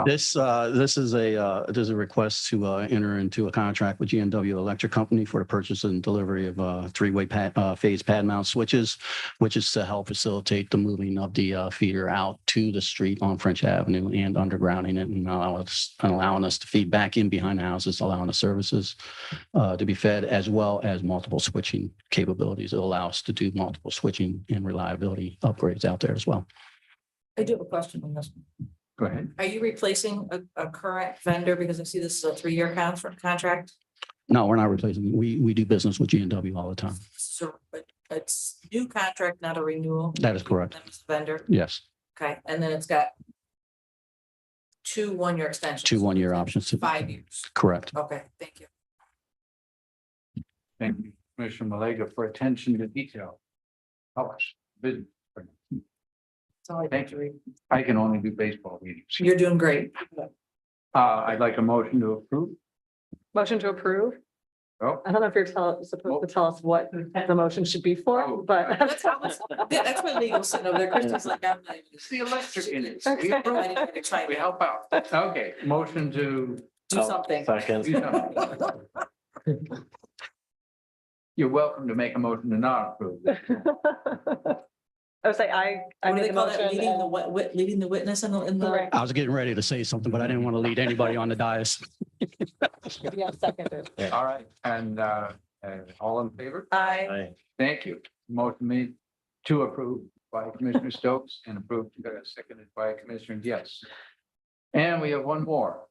K: This is a request to enter into a contract with GNW Electric Company for the purchase and delivery of three-way phase pad mount switches, which is to help facilitate the moving of the feeder out to the street on French Avenue and undergrounding it and allowing us to feed back in behind the houses, allowing the services to be fed, as well as multiple switching capabilities. It'll allow us to do multiple switching and reliability upgrades out there as well.
C: I do have a question on this.
B: Go ahead.
C: Are you replacing a current vendor? Because I see this is a 3-year contract.
K: No, we're not replacing. We do business with GNW all the time.
C: So it's new contract, not a renewal.
K: That is correct.
C: That was the vendor.
K: Yes,
C: Okay, and then it's got 2 1-year extensions.
K: 2 1-year options.
C: 5 years.
K: Correct.
C: Okay, thank you.
B: Thank you, Commissioner Malega, for attention to detail. Help us. Business.
C: That's all I
B: Thank
C: think. You.
B: I can only do baseball meetings.
C: You're doing great.
B: I'd like a motion to approve.
D: Motion to approve.
B: Oh,
D: I don't know if you're supposed to tell us what the motion should be for, but.
C: That's how it's, that's my legal sitting over there. Christine's like, I'm not even.
B: it's the electric in it.
D: Okay.
B: We approve.
C: I didn't even try
B: We
C: to
B: help out. Okay, motion to.
C: do something.
G: Second.
B: do something. You're welcome to make a motion to not approve.
D: I would say I
C: What do
D: made
C: they
D: the
C: call that?
D: motion.
C: Leading the witness in the.
D: Right.
K: I was getting ready to say something, but I didn't want to lead anybody on the dais.
D: Yeah, seconded.
B: All right, and all in favor?
D: Aye.
G: Aye.
B: Thank you. Motion made to approve by Commissioner Stokes and approved, seconded by Commissioner Yes. And we have one more,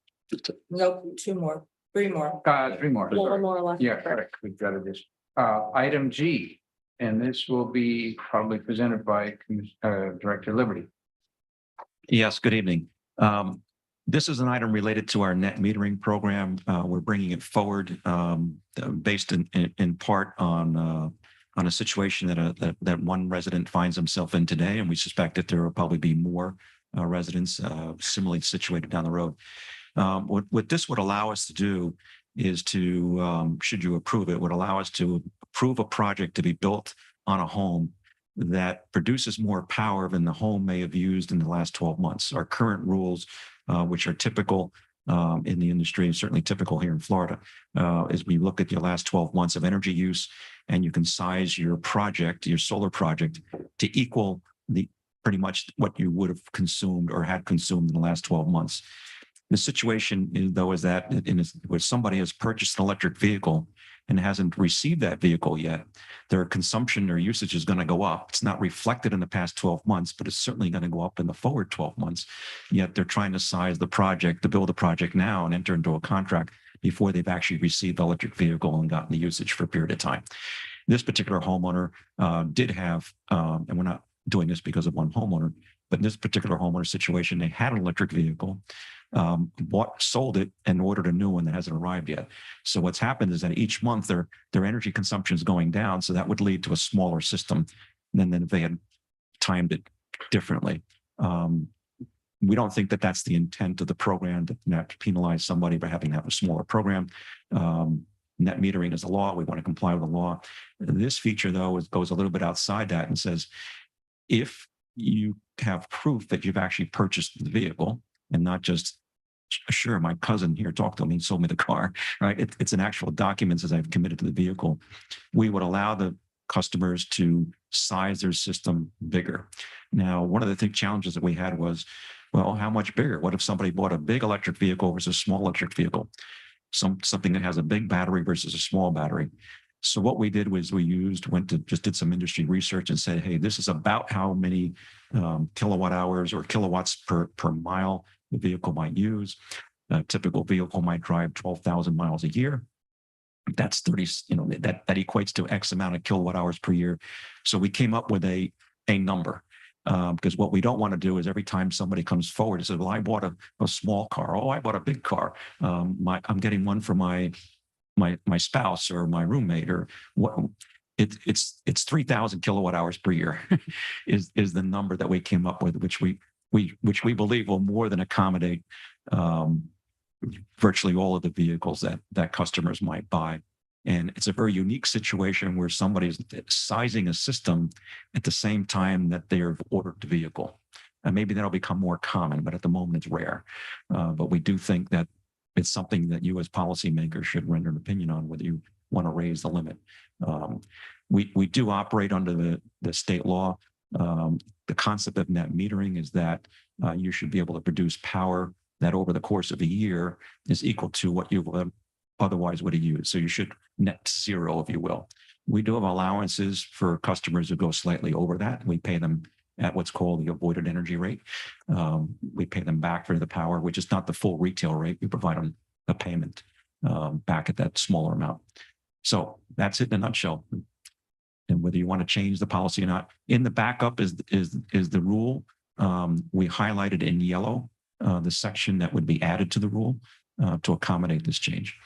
C: Nope, two more, three more.
B: three more.
D: One
B: sorry.
D: more left.
B: Yeah, correct. We've got it this, item G, and this will be probably presented by Director Liberty.
E: Yes, good evening. This is an item related to our net metering program. We're bringing it forward based in part on a situation that one resident finds himself in today, and we suspect that there will probably be more residents similarly situated down the road. What this would allow us to do is to, should you approve it, would allow us to approve a project to be built on a home that produces more power than the home may have used in the last 12 months. Our current rules, which are typical in the industry and certainly typical here in Florida, is we look at your last 12 months of energy use and you can size your project, your solar project, to equal the pretty much what you would have consumed or had consumed in the last 12 months. The situation is, though, is that where somebody has purchased an electric vehicle and hasn't received that vehicle yet, their consumption or usage is going to go up. It's not reflected in the past 12 months, but it's certainly going to go up in the forward 12 months. Yet they're trying to size the project, to build a project now and enter into a contract before they've actually received the electric vehicle and gotten the usage for a period of time. This particular homeowner did have, and we're not doing this because of one homeowner, but in this particular homeowner situation, they had an electric vehicle, sold it and ordered a new one that hasn't arrived yet. So what's happened is that each month their energy consumption is going down. So that would lead to a smaller system than if they had timed it differently. We don't think that that's the intent of the program, to not penalize somebody by having to have a smaller program. Net metering is a law. We want to comply with the law. This feature, though, goes a little bit outside that and says, if you have proof that you've actually purchased the vehicle and not just, sure, my cousin here talked to me and sold me the car, right? It's an actual document as I've committed to the vehicle. We would allow the customers to size their system bigger. Now, one of the challenges that we had was, well, how much bigger? What if somebody bought a big electric vehicle versus a small electric vehicle? Something that has a big battery versus a small battery. So what we did was just did some industry research and said, hey, this is about how many kilowatt hours or kilowatts per mile the vehicle might use. A typical vehicle might drive 12,000 miles a year. That's 30, that equates to X amount of kilowatt hours per year. So we came up with a number. Because what we don't want to do is every time somebody comes forward and says, well, I bought a small car. Oh, I bought a big car. I'm getting one for my spouse or my roommate, or what. It's 3,000 kilowatt hours per year is the number that we came up with, which we believe will more than accommodate virtually all of the vehicles that customers might buy. And it's a very unique situation where somebody's sizing a system at the same time that they've ordered the vehicle. And maybe that'll become more common, but at the moment it's rare. But we do think that it's something that you as policymakers should render an opinion on, whether you want to raise the limit. We do operate under the state law. The concept of net metering is that you should be able to produce power that over the course of a year is equal to what you otherwise would have used. So you should net zero, if you will. We do have allowances for customers who go slightly over that. We pay them at what's called the avoided energy rate. We pay them back for the power, which is not the full retail rate. We provide them a payment back at that smaller amount. So that's it in a nutshell. And whether you want to change the policy or not, in the backup is the rule. We highlighted in yellow the section that would be added to the rule to accommodate this change.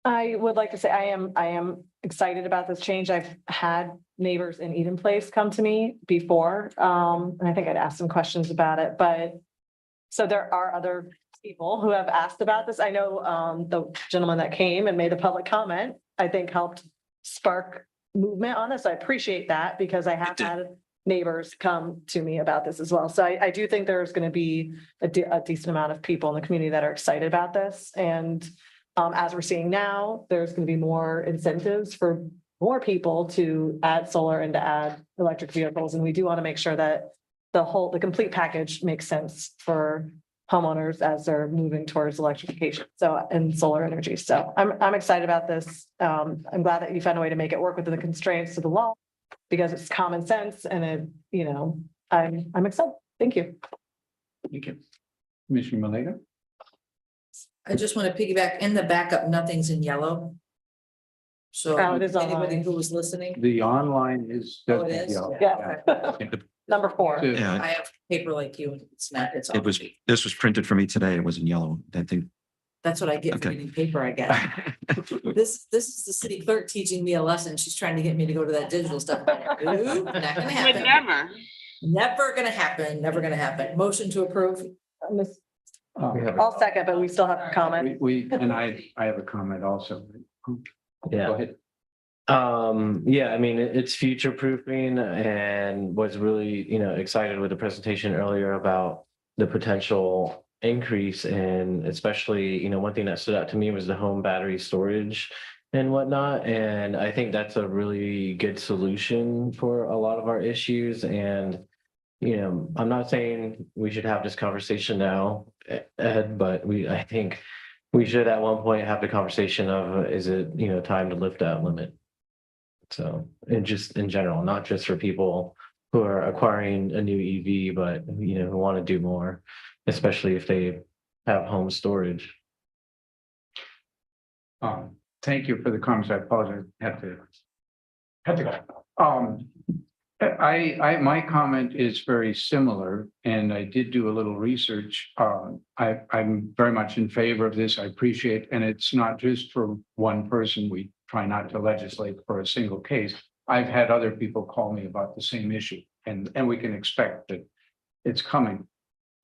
D: I would like to say I am excited about this change. I've had neighbors in Eden Place come to me before, and I think I'd asked some questions about it, but so there are other people who have asked about this. I know the gentleman that came and made a public comment, I think helped spark movement on this. I appreciate that because I have had neighbors come to me about this as well. So I do think there's going to be a decent amount of people in the community that are excited about this. And as we're seeing now, there's going to be more incentives for more people to add solar and to add electric vehicles. And we do want to make sure that the complete package makes sense for homeowners as they're moving towards electrification. So, and solar energy. So I'm excited about this. I'm glad that you found a way to make it work within the constraints of the law. because it's common sense and it, you know, I'm excited. Thank you.
B: Thank you. Commissioner Malega?
C: I just want to piggyback in the backup, nothing's in yellow. So
D: Oh, it is
C: anybody
D: online.
C: who was listening,
B: The online is.
C: Oh, it is?
D: Yeah. Number 4.
C: I
E: Yeah,
C: have paper like you, and it's not, it's all.
E: it was, this was printed for me today. It was in yellow. I think.
C: That's what I get for
E: Okay.
C: reading paper, I guess. This is the city clerk teaching me a lesson. She's trying to get me to go to that digital stuff. Nope, not gonna
A: Would
C: happen.
A: never.
C: Never gonna happen, never gonna happen. Motion to approve.
D: I'll second, but we still have a comment.
B: And I have a comment also.
G: Yeah.
B: Go ahead.
G: Yeah, I mean, it's future proofing and was really, excited with the presentation earlier about the potential increase and especially, one thing that stood out to me was the home battery storage and whatnot. And I think that's a really good solution for a lot of our issues. And, I'm not saying we should have this conversation now, Ed, but I think we should at one point have the conversation of, is it, time to lift that limit? So, and just in general, not just for people who are acquiring a new EV, but who want to do more, especially if they have home storage.
B: Thank you for the comments. I apologize. Had to go. My comment is very similar, and I did do a little research. I'm very much in favor of this. I appreciate, and it's not just for one person. We try not to legislate for a single case. I've had other people call me about the same issue, and we can expect that it's coming.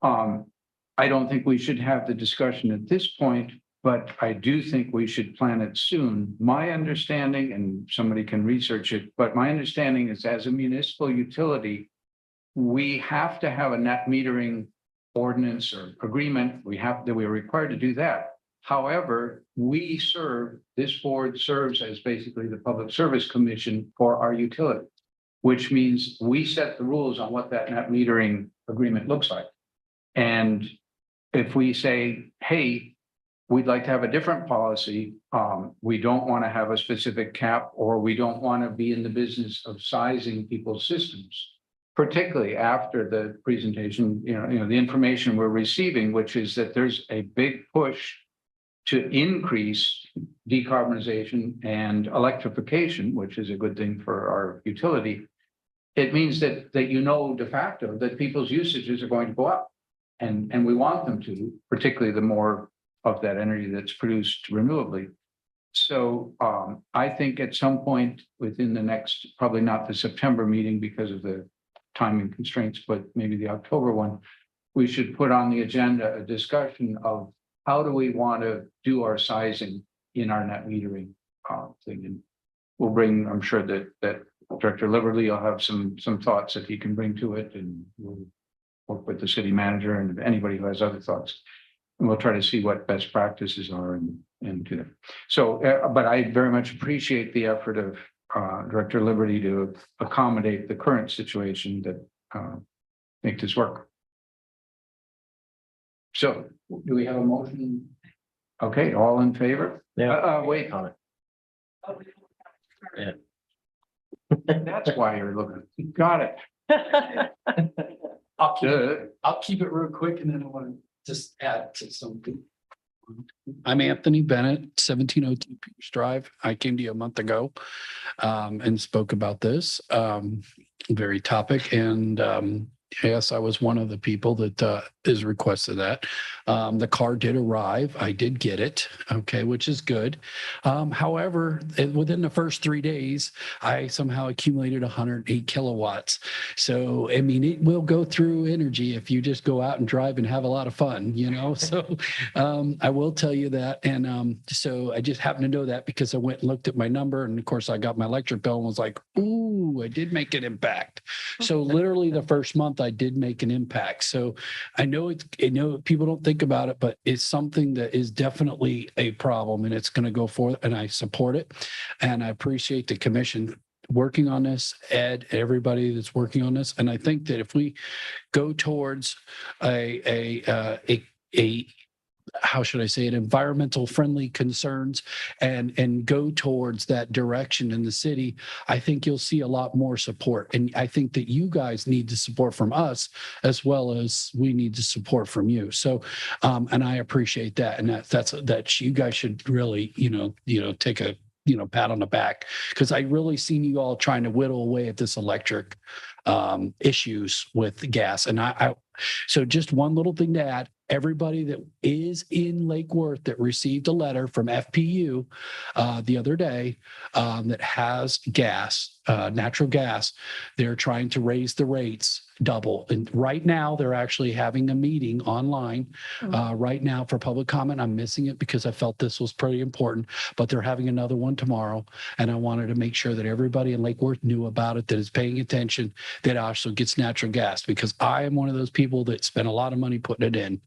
B: I don't think we should have the discussion at this point, but I do think we should plan it soon. My understanding, and somebody can research it, but my understanding is as a municipal utility, we have to have a net metering ordinance or agreement. We're required to do that. However, this board serves as basically the Public Service Commission for our utility, which means we set the rules on what that net metering agreement looks like. And if we say, hey, we'd like to have a different policy, we don't want to have a specific cap, or we don't want to be in the business of sizing people's systems, particularly after the presentation, the information we're receiving, which is that there's a big push to increase decarbonization and electrification, which is a good thing for our utility. It means that de facto that people's usages are going to go up, and we want them to, particularly the more of that energy that's produced renewably. So I think at some point within the next, probably not the September meeting because of the timing constraints, but maybe the October one, we should put on the agenda a discussion of how do we want to do our sizing in our net metering thing. And we'll bring, I'm sure that Director Liberty will have some thoughts that he can bring to it, and we'll work with the city manager and anybody who has other thoughts. And we'll try to see what best practices are and do that. So, but I very much appreciate the effort of Director Liberty to accommodate the current situation that make this work. So, do we have a motion? Okay, all in favor?
G: Yeah.
B: Wait.
G: Comment. Yeah.
B: That's why you're looking. Got it.
L: I'll keep it real quick, and then I want to just add to something. I'm Anthony Bennett, 1702 Peters Drive. I came to you a month ago and spoke about this very topic. And yes, I was one of the people that is requested that. The car did arrive. I did get it. Okay, which is good. However, within the first 3 days, I somehow accumulated 108 kilowatts. So, I mean, it will go through energy if you just go out and drive and have a lot of fun, So I will tell you that. And so I just happened to know that because I went and looked at my number. And of course, I got my electric bill and was like, ooh, I did make an impact. So literally the first month I did make an impact. So I know people don't think about it, but it's something that is definitely a problem, and it's going to go forth, and I support it. And I appreciate the commission working on this, Ed, everybody that's working on this. And I think that if we go towards a how should I say it, environmental friendly concerns and go towards that direction in the city, I think you'll see a lot more support. And I think that you guys need the support from us as well as we need the support from you. So, and I appreciate that. And that you guys should really, take a, pat on the back, because I really seen you all trying to whittle away at this electric issues with the gas. And so just one little thing to add, everybody that is in Lake Worth that received a letter from FPU the other day that has gas, natural gas, they're trying to raise the rates double. And right now they're actually having a meeting online right now for public comment. I'm missing it because I felt this was pretty important, but they're having another one tomorrow. And I wanted to make sure that everybody in Lake Worth knew about it, that is paying attention, that also gets natural gas, because I am one of those people that spent a lot of money putting it in.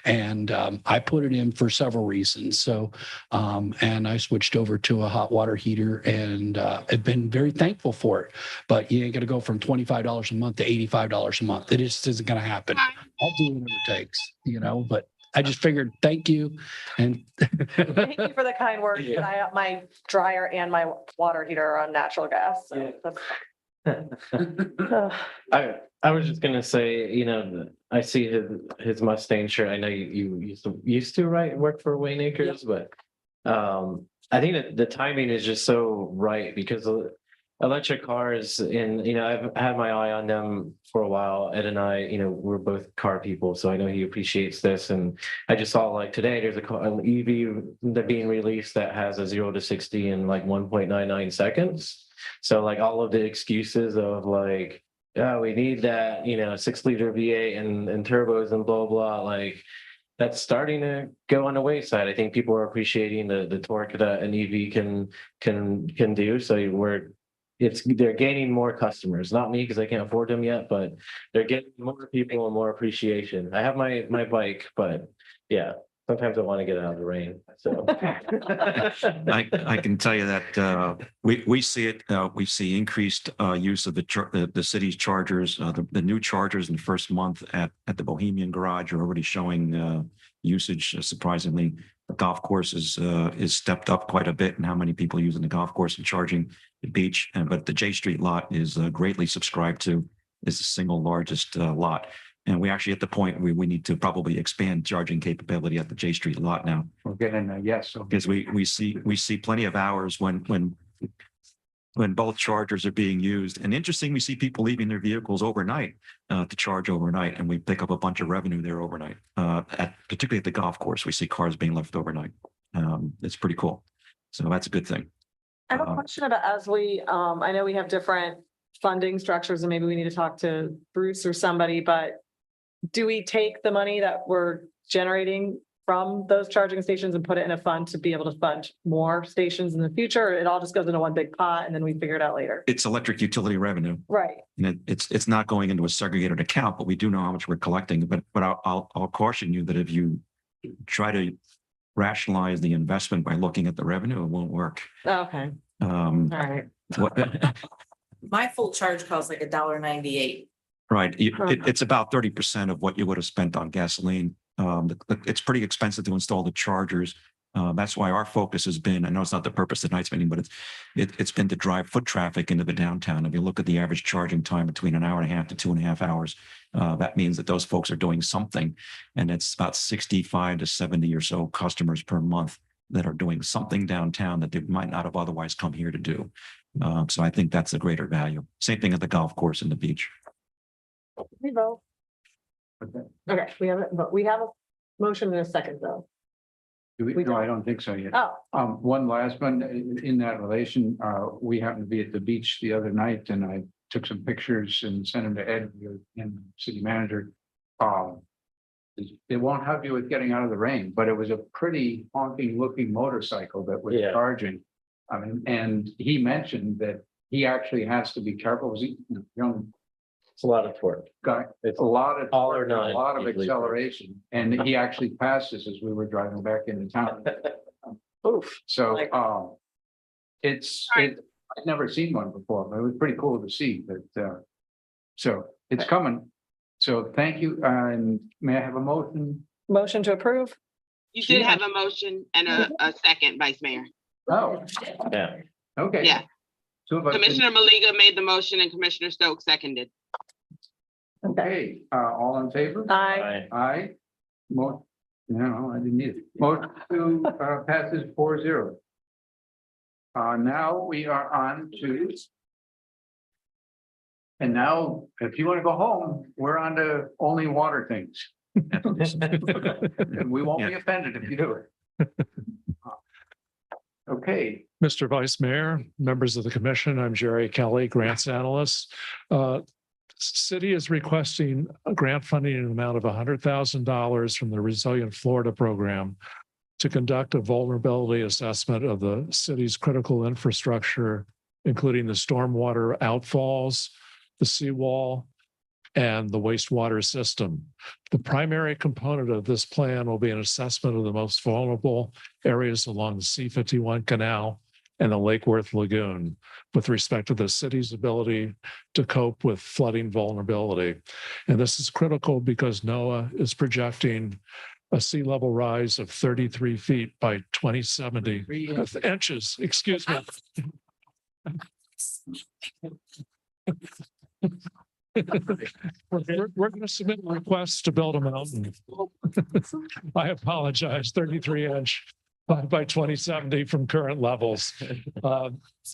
L: And I put it in for several reasons. So, and I switched over to a hot water heater and I've been very thankful for it. But you ain't going to go from $25 a month to $85 a month. It just isn't going to happen. I'll do whatever it takes, but I just figured, thank you. And
D: Thank you for the kind words.
L: Yeah.
D: My dryer and my water heater are on natural gas. So
G: I was just gonna say, I see his Mustang shirt. I know you used to work for Wayne Acres, but I think that the timing is just so right, because electric cars, and I've had my eye on them for a while. Ed and I, we're both car people, so I know he appreciates this. And I just saw like today there's an EV that being released that has a 0 to 60 in like 1.99 seconds. So like all of the excuses of like, oh, we need that, 6-liter V8 and turbos and blah blah, like that's starting to go on the wayside. I think people are appreciating the torque that an EV can do. So they're gaining more customers, not me because I can't afford them yet, but they're getting more people and more appreciation. I have my bike, but yeah, sometimes I want to get out of the rain. So
E: I can tell you that we see it. We see increased use of the city's chargers. The new chargers in the first month at the Bohemian Garage are already showing usage. Surprisingly, the golf course is stepped up quite a bit in how many people using the golf course and charging the beach. But the J Street lot is greatly subscribed to. Is the single largest lot. And we actually at the point we need to probably expand charging capability at the J Street lot now.
B: We're getting a yes. So
E: Because we see plenty of hours when both chargers are being used. And interesting, we see people leaving their vehicles overnight to charge overnight, and we pick up a bunch of revenue there overnight. Particularly at the golf course, we see cars being left overnight. It's pretty cool. So that's a good thing.
D: I have a question about, as I know we have different funding structures, and maybe we need to talk to Bruce or somebody, but do we take the money that we're generating from those charging stations and put it in a fund to be able to fund more stations in the future? Or it all just goes into one big pot and then we figure it out later?
E: It's electric utility revenue.
D: Right.
E: And it's not going into a segregated account, but we do know how much we're collecting. But I'll caution you that if you try to rationalize the investment by looking at the revenue, it won't work.
D: Okay. All right.
C: My full charge costs like $1.98.
E: Right. It's about 30% of what you would have spent on gasoline. It's pretty expensive to install the chargers. That's why our focus has been, I know it's not the purpose of tonight's meeting, but it's been to drive foot traffic into the downtown. If you look at the average charging time between 1.5 hours to 2.5 hours, that means that those folks are doing something. And it's about 65 to 70 or so customers per month that are doing something downtown that they might not have otherwise come here to do. So I think that's a greater value. Same thing at the golf course and the beach.
D: We vote. Okay, we have a motion in a second though.
B: no, I don't think so yet.
D: Oh,
B: One last one in that relation, we happened to be at the beach the other night and I took some pictures and sent them to Ed and city manager. It won't help you with getting out of the rain, but it was a pretty honking looking motorcycle that was charging. I mean, and he mentioned that he actually has to be careful. Was he young?
G: it's a lot of torque.
B: Guy,
G: It's
B: a lot of
G: all or
B: a
G: none,
B: lot of
G: usually.
B: acceleration, and he actually passed us as we were driving back into town.
D: oof.
B: So, I've never seen one before, but it was pretty cool to see that. So it's coming. So thank you. And may I have a motion?
D: Motion to approve?
A: You did have a motion and a second, Vice Mayor.
B: Oh,
G: Yeah.
B: okay.
A: Yeah.
B: Two of us didn't-
A: Commissioner Maliga made the motion and Commissioner Stokes seconded.
B: Okay, all in favor?
D: Aye.
B: Aye. No, I didn't need it. Motion to passes 4-0. Now we are on to. And now, if you want to go home, we're on to only water things. And we won't be offended if you do it. Okay,
J: Mr. Vice Mayor, members of the commission, I'm Jerry Kelly, grants analyst. City is requesting a grant funding in an amount of $100,000 from the Resilient Florida program to conduct a vulnerability assessment of the city's critical infrastructure, including the stormwater outfalls, the seawall, and the wastewater system. The primary component of this plan will be an assessment of the most vulnerable areas along the C-51 canal and the Lake Worth Lagoon with respect to the city's ability to cope with flooding vulnerability. And this is critical because NOAA is projecting a sea level rise of 33 feet by 2070 inches, excuse me. We're going to submit a request to build a mountain. I apologize, 33-inch by 2070 from current levels.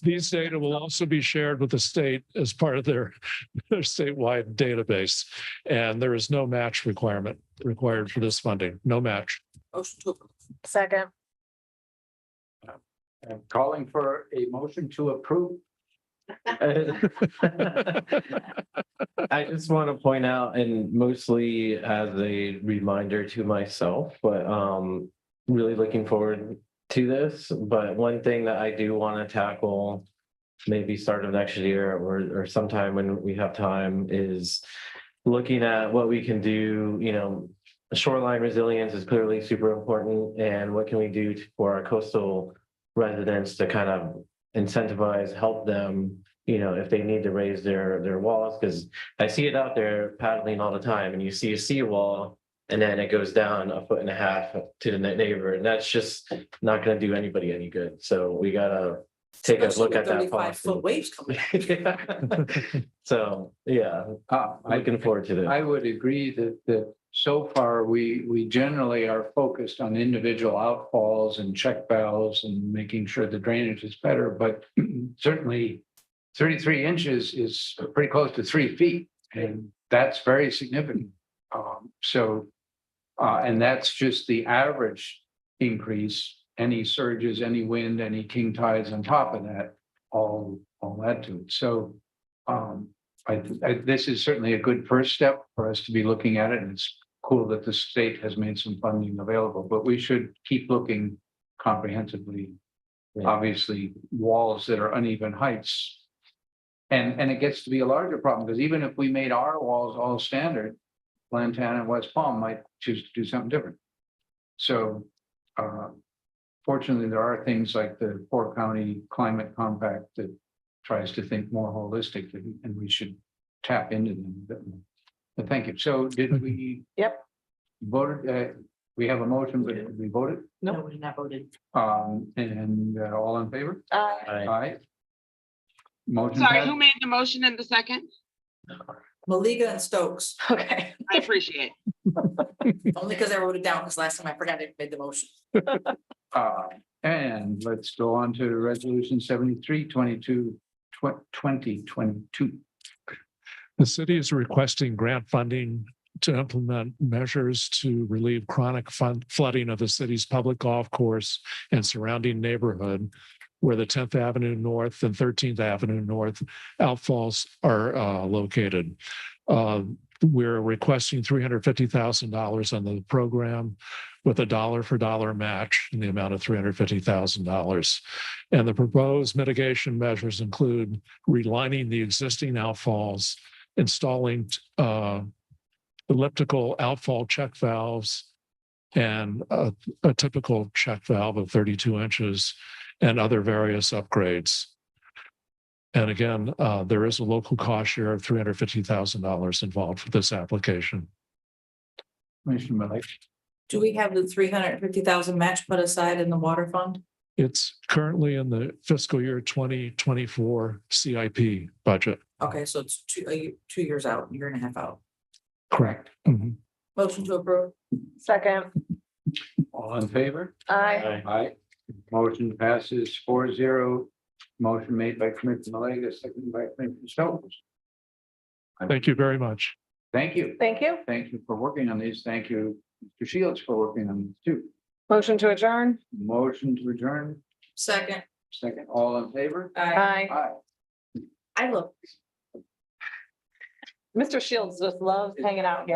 J: These data will also be shared with the state as part of their statewide database. And there is no match requirement required for this funding, no match.
C: Motion to approve.
D: Second.
B: I'm calling for a motion to approve.
G: I just want to point out, and mostly as a reminder to myself, but really looking forward to this. But one thing that I do want to tackle, maybe start of next year or sometime when we have time, is looking at what we can do. You know, shoreline resilience is clearly super important, and what can we do for our coastal residents to kind of incentivize, help them, you know, if they need to raise their walls, because I see it out there paddling all the time, and you see a seawall and then it goes down 1.5 feet to the neighbor, and that's just not going to do anybody any good. So we gotta take a look at that.
C: 35-foot waves coming.
G: So yeah, looking forward to this.
B: I would agree that so far we generally are focused on individual outfalls and check valves and making sure the drainage is better, but certainly 33 inches is pretty close to 3 feet, and that's very significant. And that's just the average increase. Any surges, any wind, any king tides on top of that, all add to it. So this is certainly a good first step for us to be looking at it, and it's cool that the state has made some funding available, but we should keep looking comprehensively.
G: Yeah.
B: Obviously, walls that are uneven heights. And it gets to be a larger problem, because even if we made our walls all standard, Lantana and West Palm might choose to do something different. So fortunately, there are things like the 4-county climate compact that tries to think more holistically, and we should tap into them a bit more. But thank you. So did we?
D: Yep.
B: Voted, we have a motion, but did we voted?
C: No, we did not voted.
B: And all in favor?
D: Aye.
B: Aye. Motion
A: Sorry,
B: passed.
A: who made the motion in the second?
C: Maliga and Stokes,
D: Okay.
A: I appreciate it.
C: only because I wrote it down, because last time I forgot I made the motion.
B: And let's go on to resolution 73-22-2022.
J: The city is requesting grant funding to implement measures to relieve chronic flooding of the city's public golf course and surrounding neighborhood, where the 10th Avenue North and 13th Avenue North outfalls are located. We're requesting $350,000 on the program with a dollar-for-dollar match in the amount of $350,000. And the proposed mitigation measures include relining the existing outfalls, installing elliptical outfall check valves, and a typical check valve of 32 inches, and other various upgrades. And again, there is a local cost share of $350,000 involved for this application.
B: Commissioner Malik.
C: Do we have the 350,000 match put aside in the water fund?
J: It's currently in the fiscal year 2024 CIP budget.
C: Okay, so it's 2 years out, year and a half out.
J: Correct. Mhm.
C: Motion to approve.
D: Second,
B: All in favor?
D: aye.
B: Aye. Motion passes 4-0. Motion made by Commissioner Malega, seconded by Commissioner Stokes.
J: Thank you very much.
B: Thank you.
D: Thank you.
B: Thank you for working on these. Thank you, Mr. Shields, for working on these too.
D: Motion to adjourn.
B: Motion to adjourn,
C: Second.
B: second, all in favor?
C: Aye.
D: Aye.
B: Aye.
C: I look.
D: Mr. Shields just loves hanging out here.